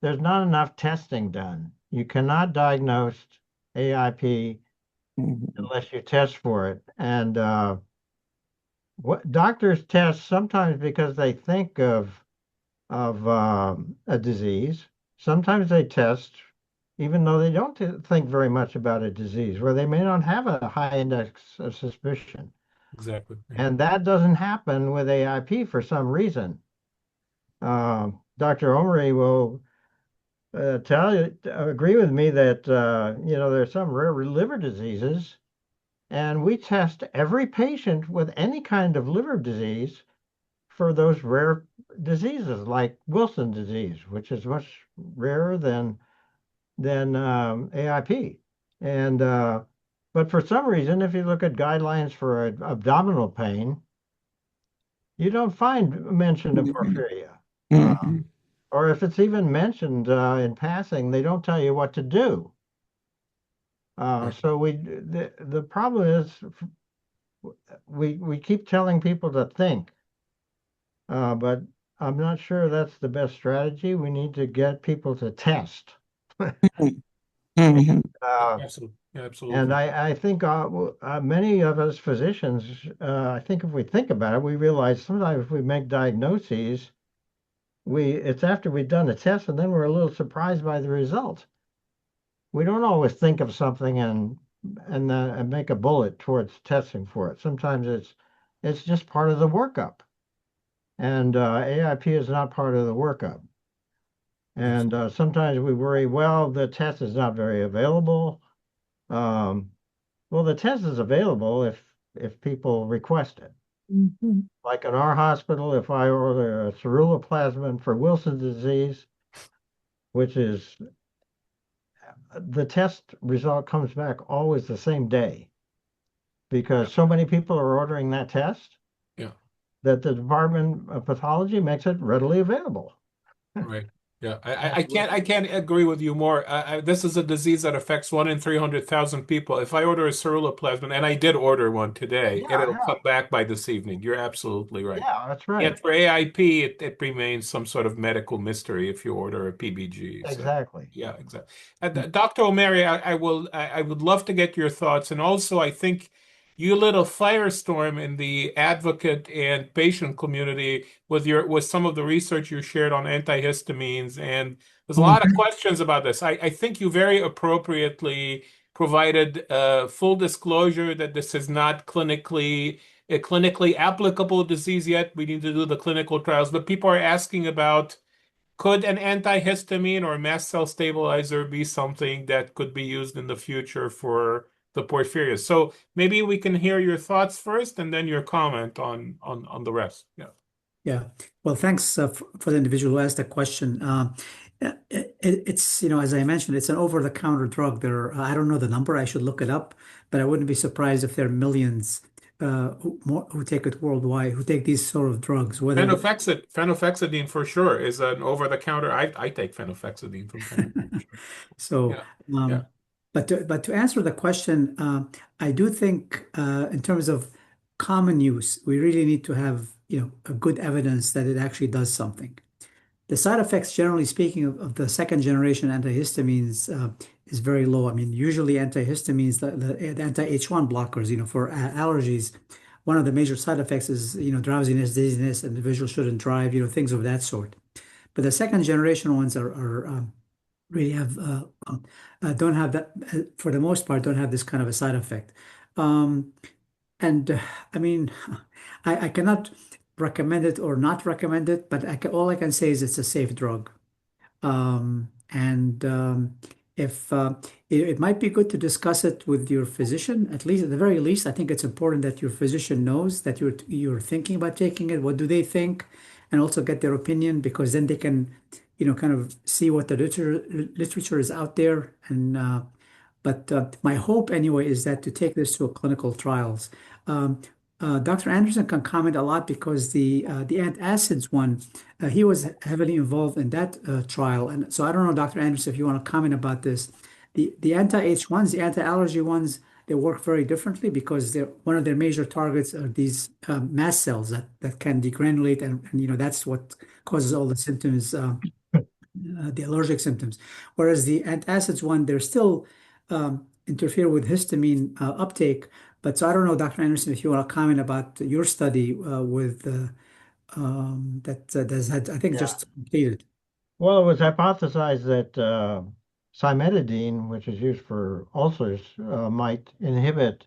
there's not enough testing done. You cannot diagnose AIP unless you test for it, and what doctors test sometimes because they think of a disease. Sometimes they test even though they don't think very much about a disease, where they may not have a high index of suspicion. Exactly. And that doesn't happen with AIP for some reason. Dr. Omary will agree with me that there's some rare liver diseases, and we test every patient with any kind of liver disease for those rare diseases, like Wilson disease, which is much rarer than AIP. And but for some reason, if you look at guidelines for abdominal pain, you don't find mention of porphyria. Or if it's even mentioned in passing, they don't tell you what to do. So the problem is we keep telling people to think, but I'm not sure that's the best strategy. We need to get people to test. Mhm. Uh, Absolutely. Yeah, and absolutely. I think many of us physicians, I think if we think about it, we realize sometimes if we make diagnoses, it's after we've done the test and then we're a little surprised by the result. We don't always think of something and make a bullet towards testing for it. Sometimes it's just part of the workup, and AIP is not part of the workup. And sometimes we worry, well, the test is not very available. Um, well, the test is available if people request it. Mhm. Like in our hospital, if I order a ceruloplasmin for Wilson's disease, which is the test result comes back always the same day Yeah. because so many people are ordering that test Yeah. that the Department of Pathology makes it readily available. Right. Yeah. Absolutely. I can't agree with you more. This is a disease that affects 1 in 300,000 people. If I order a ceruloplasmin, and I did order one today, and Yeah, it'll yeah, come back by this evening. You're absolutely right. yeah, that's Yet right. for AIP, it remains some sort of medical mystery if you order a PBG. So, Exactly. yeah, exactly. Dr. Omary, I would love to get your thoughts. And also, I think you lit a firestorm in the advocate and patient community with some of the research you shared on antihistamines. And there's a lot of Mhm. questions about this. I think you very appropriately provided full disclosure that this is not a clinically applicable disease yet. We need to do the clinical trials, but people are asking about could an antihistamine or mast cell stabilizer be something that could be used in the future for the porphyria? So maybe we can hear your thoughts first and then your comment on the rest. Yeah. Yeah. Well, thanks for the individual who asked that question. It's, as I mentioned, it's an over-the-counter drug. I don't know the number. I should look it up, but I wouldn't be surprised if there are millions who take it worldwide, who take these sort of drugs, whether they Phenofexidine for sure is an over-the-counter. I take phenofexidine from time to time. Sure. So, Yeah. Yeah. um, but to answer the question, I do think in terms of common use, we really need to have a good evidence that it actually does something. The side effects, generally speaking, of the second generation antihistamines is very low. I mean, usually antihistamines, the anti-H1 blockers, for allergies, one of the major side effects is drowsiness, dizziness, and individuals shouldn't drive, things of that sort. But the second generation ones are really have don't have that for the most part don't have this kind of a side effect. Um, and I mean, I cannot recommend it or not recommend it, but all I can say is it's a safe drug. And if it might be good to discuss it with your physician, at least at the very least, I think it's important that your physician knows that you're thinking about taking it. What do they think? And also get their opinion because then they can, kind of see what the literature is out there. And but my hope anyway is that to take this to a clinical trials. Um, Dr. Anderson can comment a lot because the antacids one, he was heavily involved in that trial, and so I don't know, Dr. Anderson, if you want to comment about this. The anti-H ones, the anti-allergy ones, they work very differently because one of their major targets are these mast cells that can degranulate, and that's what causes all the symptoms. The allergic symptoms. Whereas the antacids one, they're still interfere with histamine uptake. But so I don't know, Dr. Anderson, if you want to comment about your study with that's had, I think, Yeah. just completed. Well, it was hypothesized that cimetidine, which is used for ulcers, might inhibit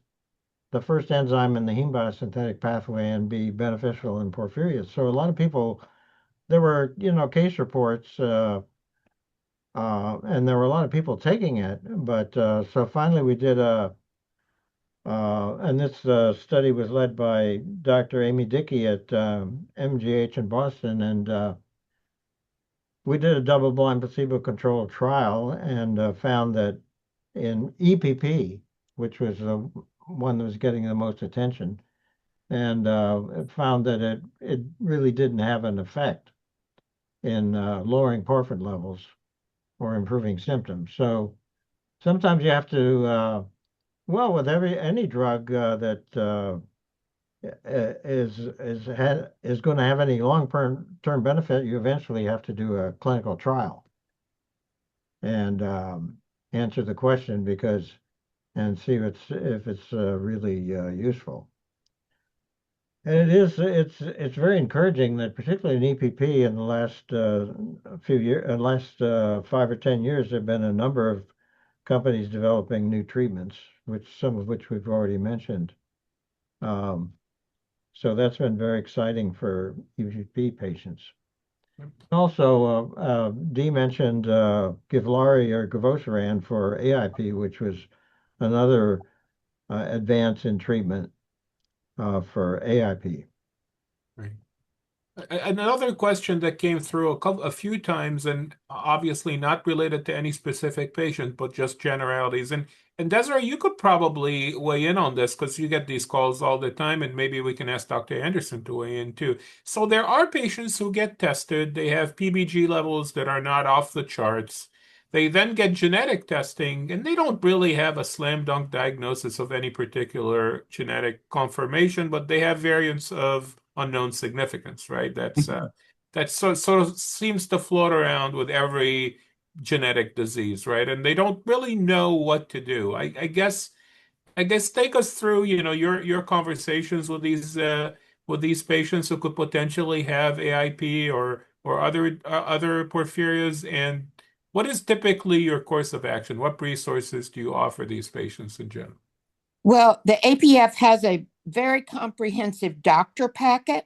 the first enzyme in the heme biosynthetic pathway and be beneficial in porphyria. So a lot of people, there were, case reports, and there were a lot of people taking it. But so finally we did and this study was led by Dr. Amy Dickey at MGH in Boston, and we did a double-blind placebo-controlled trial and found that in EPP, which was the one that was getting the most attention, and it found that it really didn't have an effect in lowering porphyrin levels or improving symptoms. So sometimes you have to, well, with any drug that is going to have any long-term benefit, you eventually have to do a clinical trial. And answer the question and see if it's really useful. And it's very encouraging that particularly in EPP in the last few years, last 5 or 10 years, there have been a number of companies developing new treatments, some of which we've already mentioned. So that's been very exciting for EPP patients. Also, Dee mentioned Givlari or givosiran for AIP, which was another advance in treatment for AIP. Right. Another question that came through a few times, and obviously not related to any specific patient, but just generalities. And Desiree, you could probably weigh in on this because you get these calls all the time, and maybe we can ask Dr. Anderson to weigh in too. So there are patients who get tested. They have PBG levels that are not off the charts. They then get genetic testing, and they don't really have a slam dunk diagnosis of any particular genetic conformation, but they have variants of unknown significance, right? That sort of seems to float around with every genetic disease, right? And they don't really know what to do. I guess take us through, your conversations with these patients who could potentially have AIP or other porphyrias, and what is typically your course of action? What resources do you offer these patients in general? Well, the APF has a very comprehensive doctor packet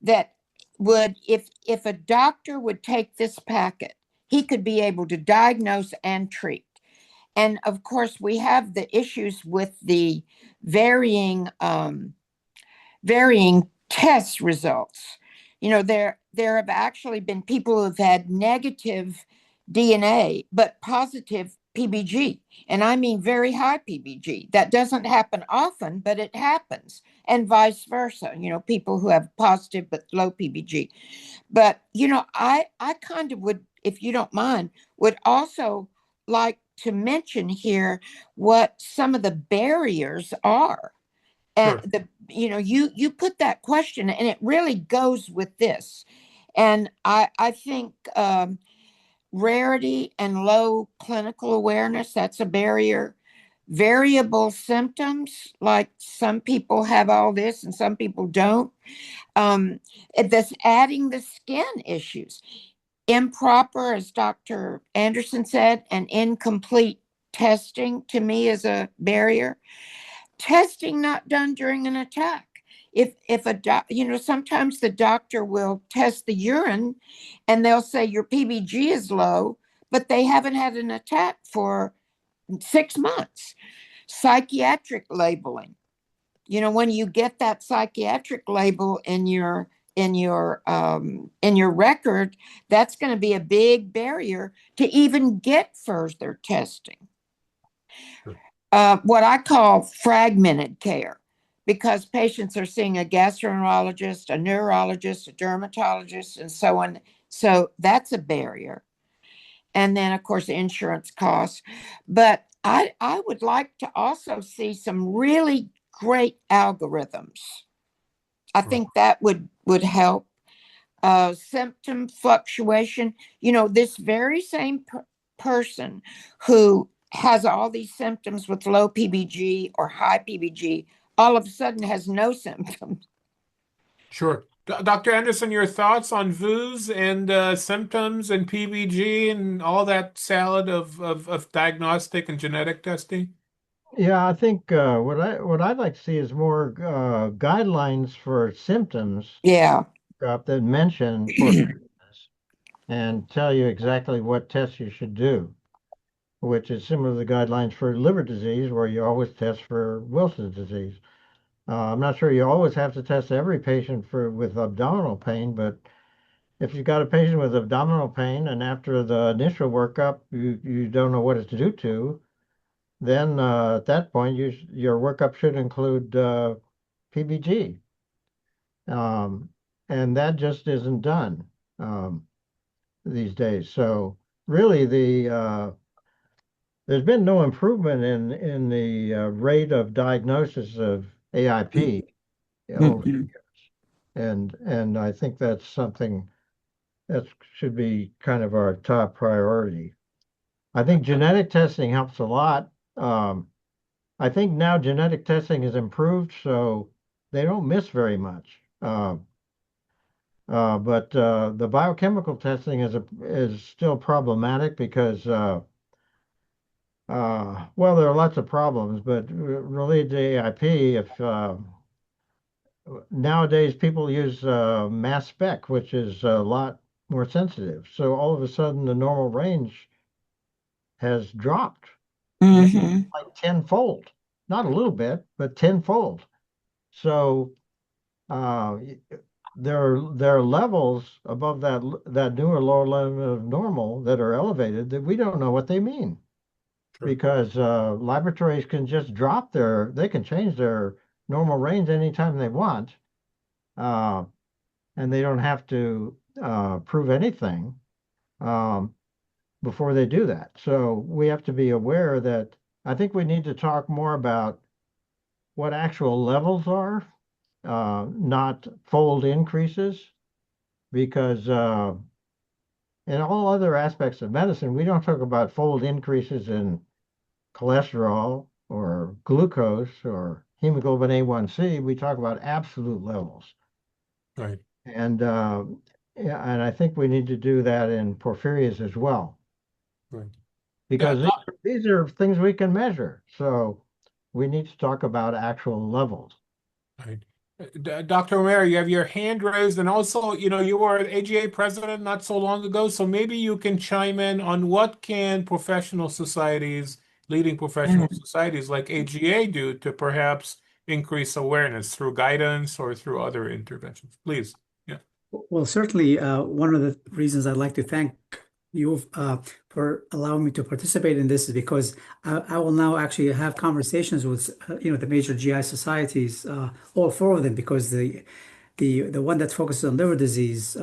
that would, if a doctor would take this packet, he could be able to diagnose and treat. And of course, we have the issues with the varying test results. There have actually been people who have had negative DNA but positive PBG, and I mean very high PBG. That doesn't happen often, but it happens, and vice versa. People who have positive but low PBG. But I kind of would, if you don't mind, would also like to mention here what some of the barriers are. And Sure. you put that question, and it really goes with this. And I think rarity and low clinical awareness, that's a barrier. Variable symptoms, like some people have all this and some people don't. That's adding the skin issues. Improper, as Dr. Anderson said, and incomplete testing to me is a barrier. Testing not done during an attack. If sometimes the doctor will test the urine and they'll say your PBG is low, but they haven't had an attack for 6 months. Psychiatric labeling. When you get that psychiatric label in your record, that's going to be a big barrier to even get further testing. Sure. What I call fragmented care, because patients are seeing a gastroenterologist, a neurologist, a dermatologist, and so on. So that's a barrier. And then, of course, insurance costs. But I would like to also see some really great algorithms. I think that would help. Symptom fluctuation. This very same person who has all these symptoms with low PBG or high PBG all of a sudden has no symptoms. Sure. Dr. Anderson, your thoughts on VUS and symptoms and PBG and all that salad of diagnostic and genetic testing? Yeah, I think what I'd like to see is more guidelines for symptoms Yeah. that mention porphyrias and tell you exactly what tests you should do, which is similar to the guidelines for liver disease, where you always test for Wilson's disease. I'm not sure you always have to test every patient with abdominal pain, but if you've got a patient with abdominal pain and after the initial workup you don't know what to do to, then at that point your workup should include PBG. And that just isn't done these days. So really there's been no improvement in the rate of diagnosis of AIP over the years. And I think that's something that should be kind of our top priority. I think genetic testing helps a lot. I think now genetic testing has improved, so they don't miss very much. But the biochemical testing is still problematic because well, there are lots of problems, but related to AIP, if nowadays people use mass spec, which is a lot more sensitive. So all of a sudden, the normal range has dropped Mm-hmm. like tenfold, not a little bit, but tenfold. So uh, there are levels above that newer lower level of normal that are elevated that we don't know what they mean Sure. because laboratories can just they can change their normal range anytime they want, uh, and they don't have to prove anything um, before they do that. So we have to be aware that I think we need to talk more about what actual levels are, not fold increases, because in all other aspects of medicine, we don't talk about fold increases in cholesterol or glucose or hemoglobin A1C. We talk about absolute levels. Right. And yeah, and I think we need to do that in porphyrias as well, Right. because these are things we can measure. So we need to talk about actual levels. Right. Dr. Omary, you have your hand raised, and also, you were AGA president not so long ago, so maybe you can chime in on what can professional societies, leading professional societies like AGA do to perhaps increase awareness through guidance or through other interventions. Please. Yeah. Well, certainly, one of the reasons I'd like to thank you for allowing me to participate in this is because I will now actually have conversations with the major GI societies, all four of them, because the one that focuses on liver disease,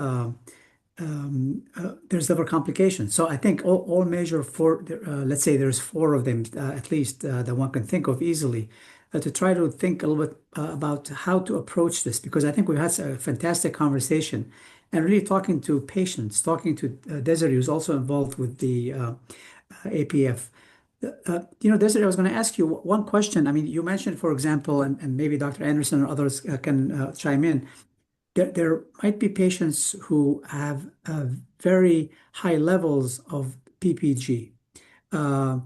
there's liver complications. So I think all major four, let's say there's four of them at least that one can think of easily, to try to think a little bit about how to approach this, because I think we've had a fantastic conversation and really talking to patients, talking to Desiree, who's also involved with the APF. Desiree, I was going to ask you one question. I mean, you mentioned, for example, and maybe Dr. Anderson or others can chime in. There might be patients who have very high levels of PPG, uh,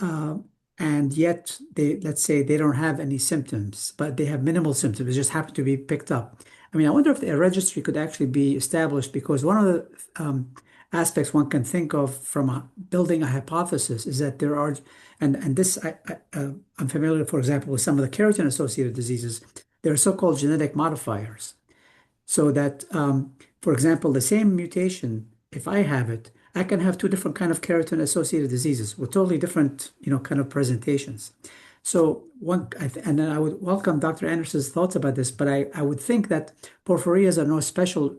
uh, and yet let's say they don't have any symptoms, but they have minimal symptoms. It just happen to be picked up. I mean, I wonder if a registry could actually be established, because one of the aspects one can think of from building a hypothesis is that there are, and this I'm familiar, for example, with some of the keratin-associated diseases. There are so-called genetic modifiers. So that, for example, the same mutation, if I have it, I can have two different kind of keratin-associated diseases with totally different, kind of presentations. So and then I would welcome Dr. Anderson's thoughts about this, but I would think that porphyrias are no special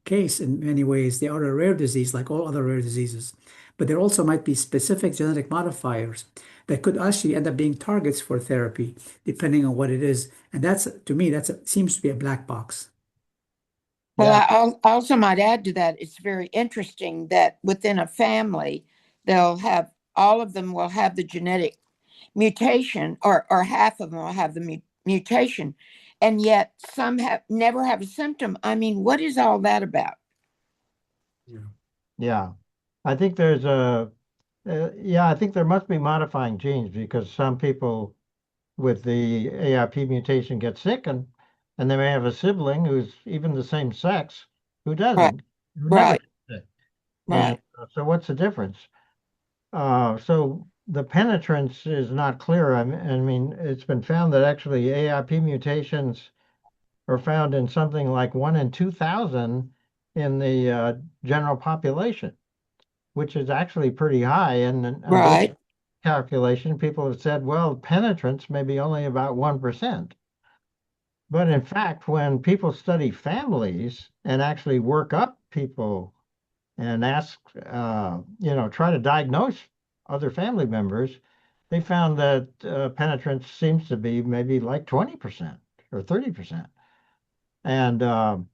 case in many ways. They are a rare disease like all other rare diseases, but there also might be specific genetic modifiers that could actually end up being targets for therapy, depending on what it is. And that's, to me, seems to be a black box. Well, Yeah, I also might add to that, it's very interesting that within a family, all of them will have the genetic mutation, or half of them will have the mutation, and yet some never have a symptom. I mean, what is all that about? Yeah. yeah. I think I think there must be modifying genes because some people with the AIP mutation get sick and they may have a sibling who's even the same sex who Right, doesn't, who never right, gets sick. And right, so what's the difference? So the penetrance is not clear. I mean, it's been found that actually AIP mutations are found in something like 1 in 2,000 in the general population, which is actually pretty high. And based right, on calculation, people have said, well, penetrance may be only about 1%. But in fact, when people study families and actually work up people and ask, try to diagnose other family members, they found that penetrance seems to be maybe like 20% or 30%. And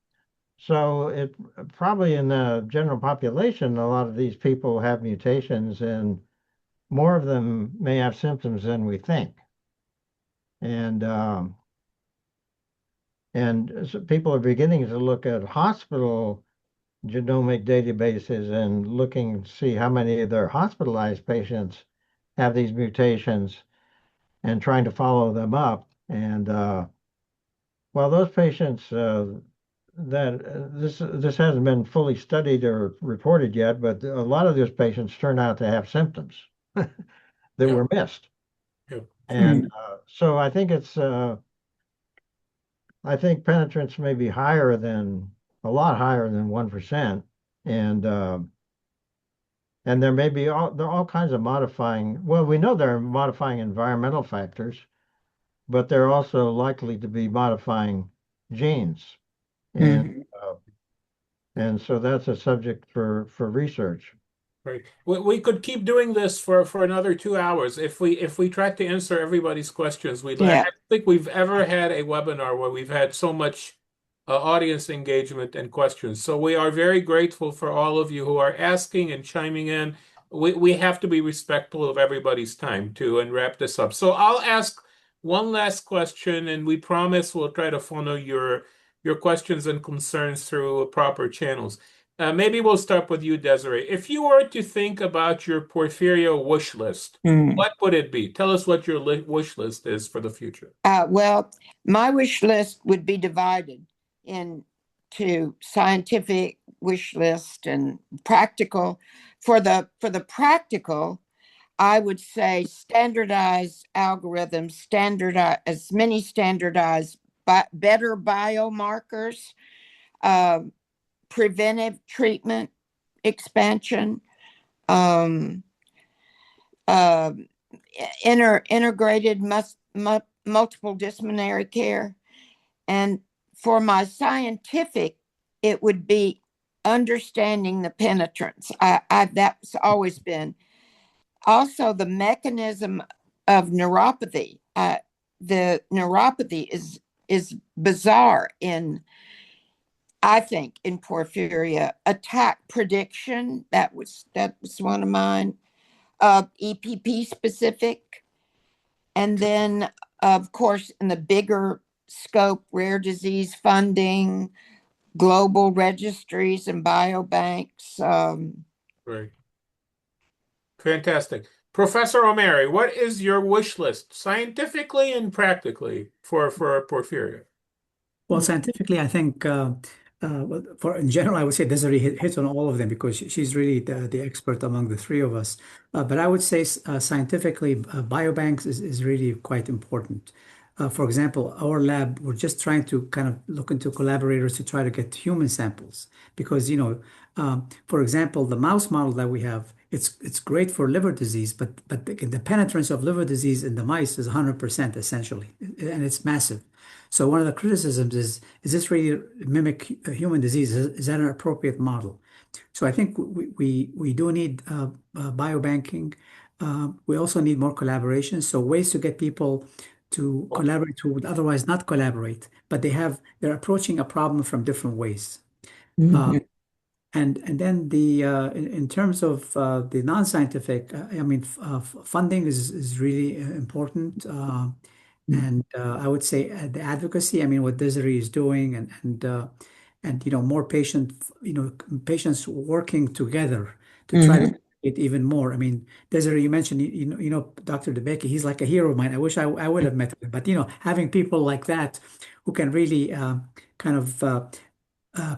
So it probably in the general population, a lot of these people have mutations, and more of them may have symptoms than we think. And so people are beginning to look at hospital genomic databases and looking to see how many of their hospitalized patients have these mutations and trying to follow them up. And well, those patients this hasn't been fully studied or reported yet, but a lot of those patients turn out to have symptoms that Yeah. were missed. Yeah. And so I think penetrance may be higher than a lot higher than 1%. And there may be there are all kinds of modifying. Well, we know there are modifying environmental factors, but they're also likely to be modifying genes. And Mhm. and so that's a subject for research. Right. We could keep doing this for another 2 hours. If we tried to answer everybody's questions, I Yeah. don't think we've ever had a webinar where we've had so much audience engagement and questions. So we are very grateful for all of you who are asking and chiming in. We have to be respectful of everybody's time too and wrap this up. So I'll ask one last question, and we promise we'll try to funnel your questions and concerns through proper channels. Maybe we'll start with you, Desiree. If you were to think about your Porphyria wish list, Mm. what would it be? Tell us what your wish list is for the future. Well, my wish list would be divided into scientific wish list and practical. For the practical, I would say standardized algorithms, standardize as many standardized, but better biomarkers, uh, preventive treatment expansion, um, uh, integrated multiple disciplinary care. And for my scientific, it would be understanding the penetrance. That's always been also the mechanism of neuropathy. The neuropathy is bizarre in, I think, in porphyria. Attack prediction, that was one of mine. EPP specific, and then of course in the bigger scope, rare disease funding, global registries and biobanks. Right. Fantastic. Professor Omary, what is your wish list, scientifically and practically, for Porphyria? Well, scientifically, I think for in general, I would say Desiree hit on all of them because she's really the expert among the three of us. But I would say scientifically, biobanks is really quite important. For example, our lab, we're just trying to kind of look into collaborators to try to get human samples because, for example, the mouse model that we have, it's great for liver disease, but the penetrance of liver disease in the mice is 100% essentially, and it's massive. So one of the criticisms is this really mimic human disease? Is that an appropriate model? So I think we do need biobanking. We also need more collaboration. So ways to get people to collaborate who would otherwise not collaborate, but they're approaching a problem from different ways. Uh, Mhm. and then in terms of the non-scientific, I mean, funding is really important. And I would say the advocacy, I mean, what Desiree is doing and more patients working together to try to Mhm. get even more. I mean, Desiree, you mentioned, Dr. DeBakey, he's like a hero of mine. I wish I would have met him. But, having people like that who can really kind of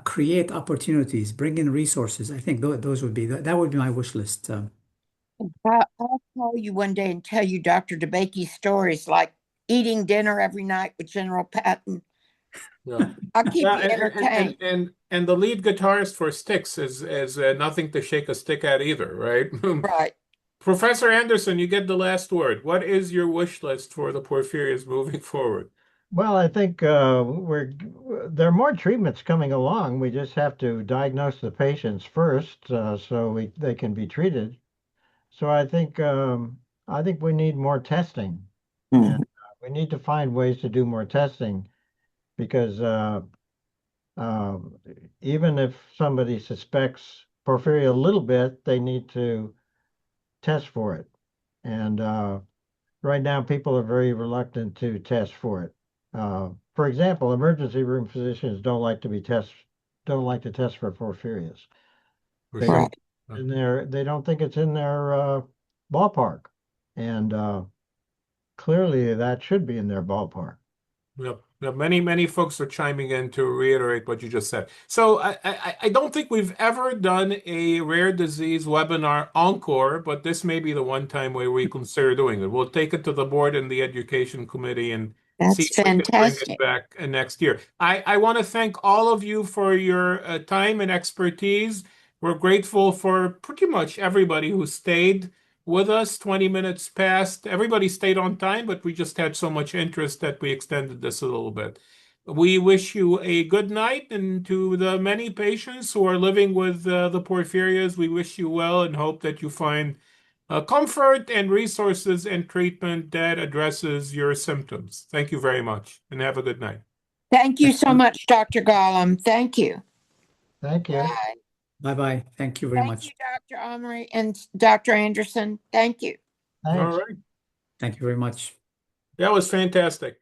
create opportunities, bring in resources, I think those that would be my wish list. I'll call you one day and tell you Dr. DeBakey's stories, like eating dinner every night with General Patton. Yeah. I'll keep Yeah, you entertained. and the lead guitarist for Styx is nothing to shake a stick at either, right? Right. Professor Anderson, you get the last word. What is your wish list for the Porphyrias moving forward? Well, I think there are more treatments coming along. We just have to diagnose the patients first, so they can be treated. So I think we need more testing, and Mhm. we need to find ways to do more testing because Even if somebody suspects porphyria a little bit, they need to test for it. And right now, people are very reluctant to test for it. For example, emergency room physicians don't like to test for porphyrias. For They sure. don't, they don't think it's in their ballpark, and clearly that should be in their ballpark. Yep. Yep. Many folks are chiming in to reiterate what you just said. So I don't think we've ever done a rare disease webinar encore, but this may be the one time where we consider doing it. We'll take it to the board and the education committee and see That's if we can bring it fantastic. back next year. I want to thank all of you for your time and expertise. We're grateful for pretty much everybody who stayed with us. 20 minutes past. Everybody stayed on time, but we just had so much interest that we extended this a little bit. We wish you a good night, and to the many patients who are living with the porphyrias, we wish you well and hope that you find comfort and resources and treatment that addresses your symptoms. Thank you very much, and have a good night. Thank you so much, Dr. Gholam. Thank you. Thank you. Bye. Bye-bye. Thank you very Thank much. you, Dr. Omary and Dr. Anderson. Thank you. All Thanks. right. Thank you very much. That was fantastic.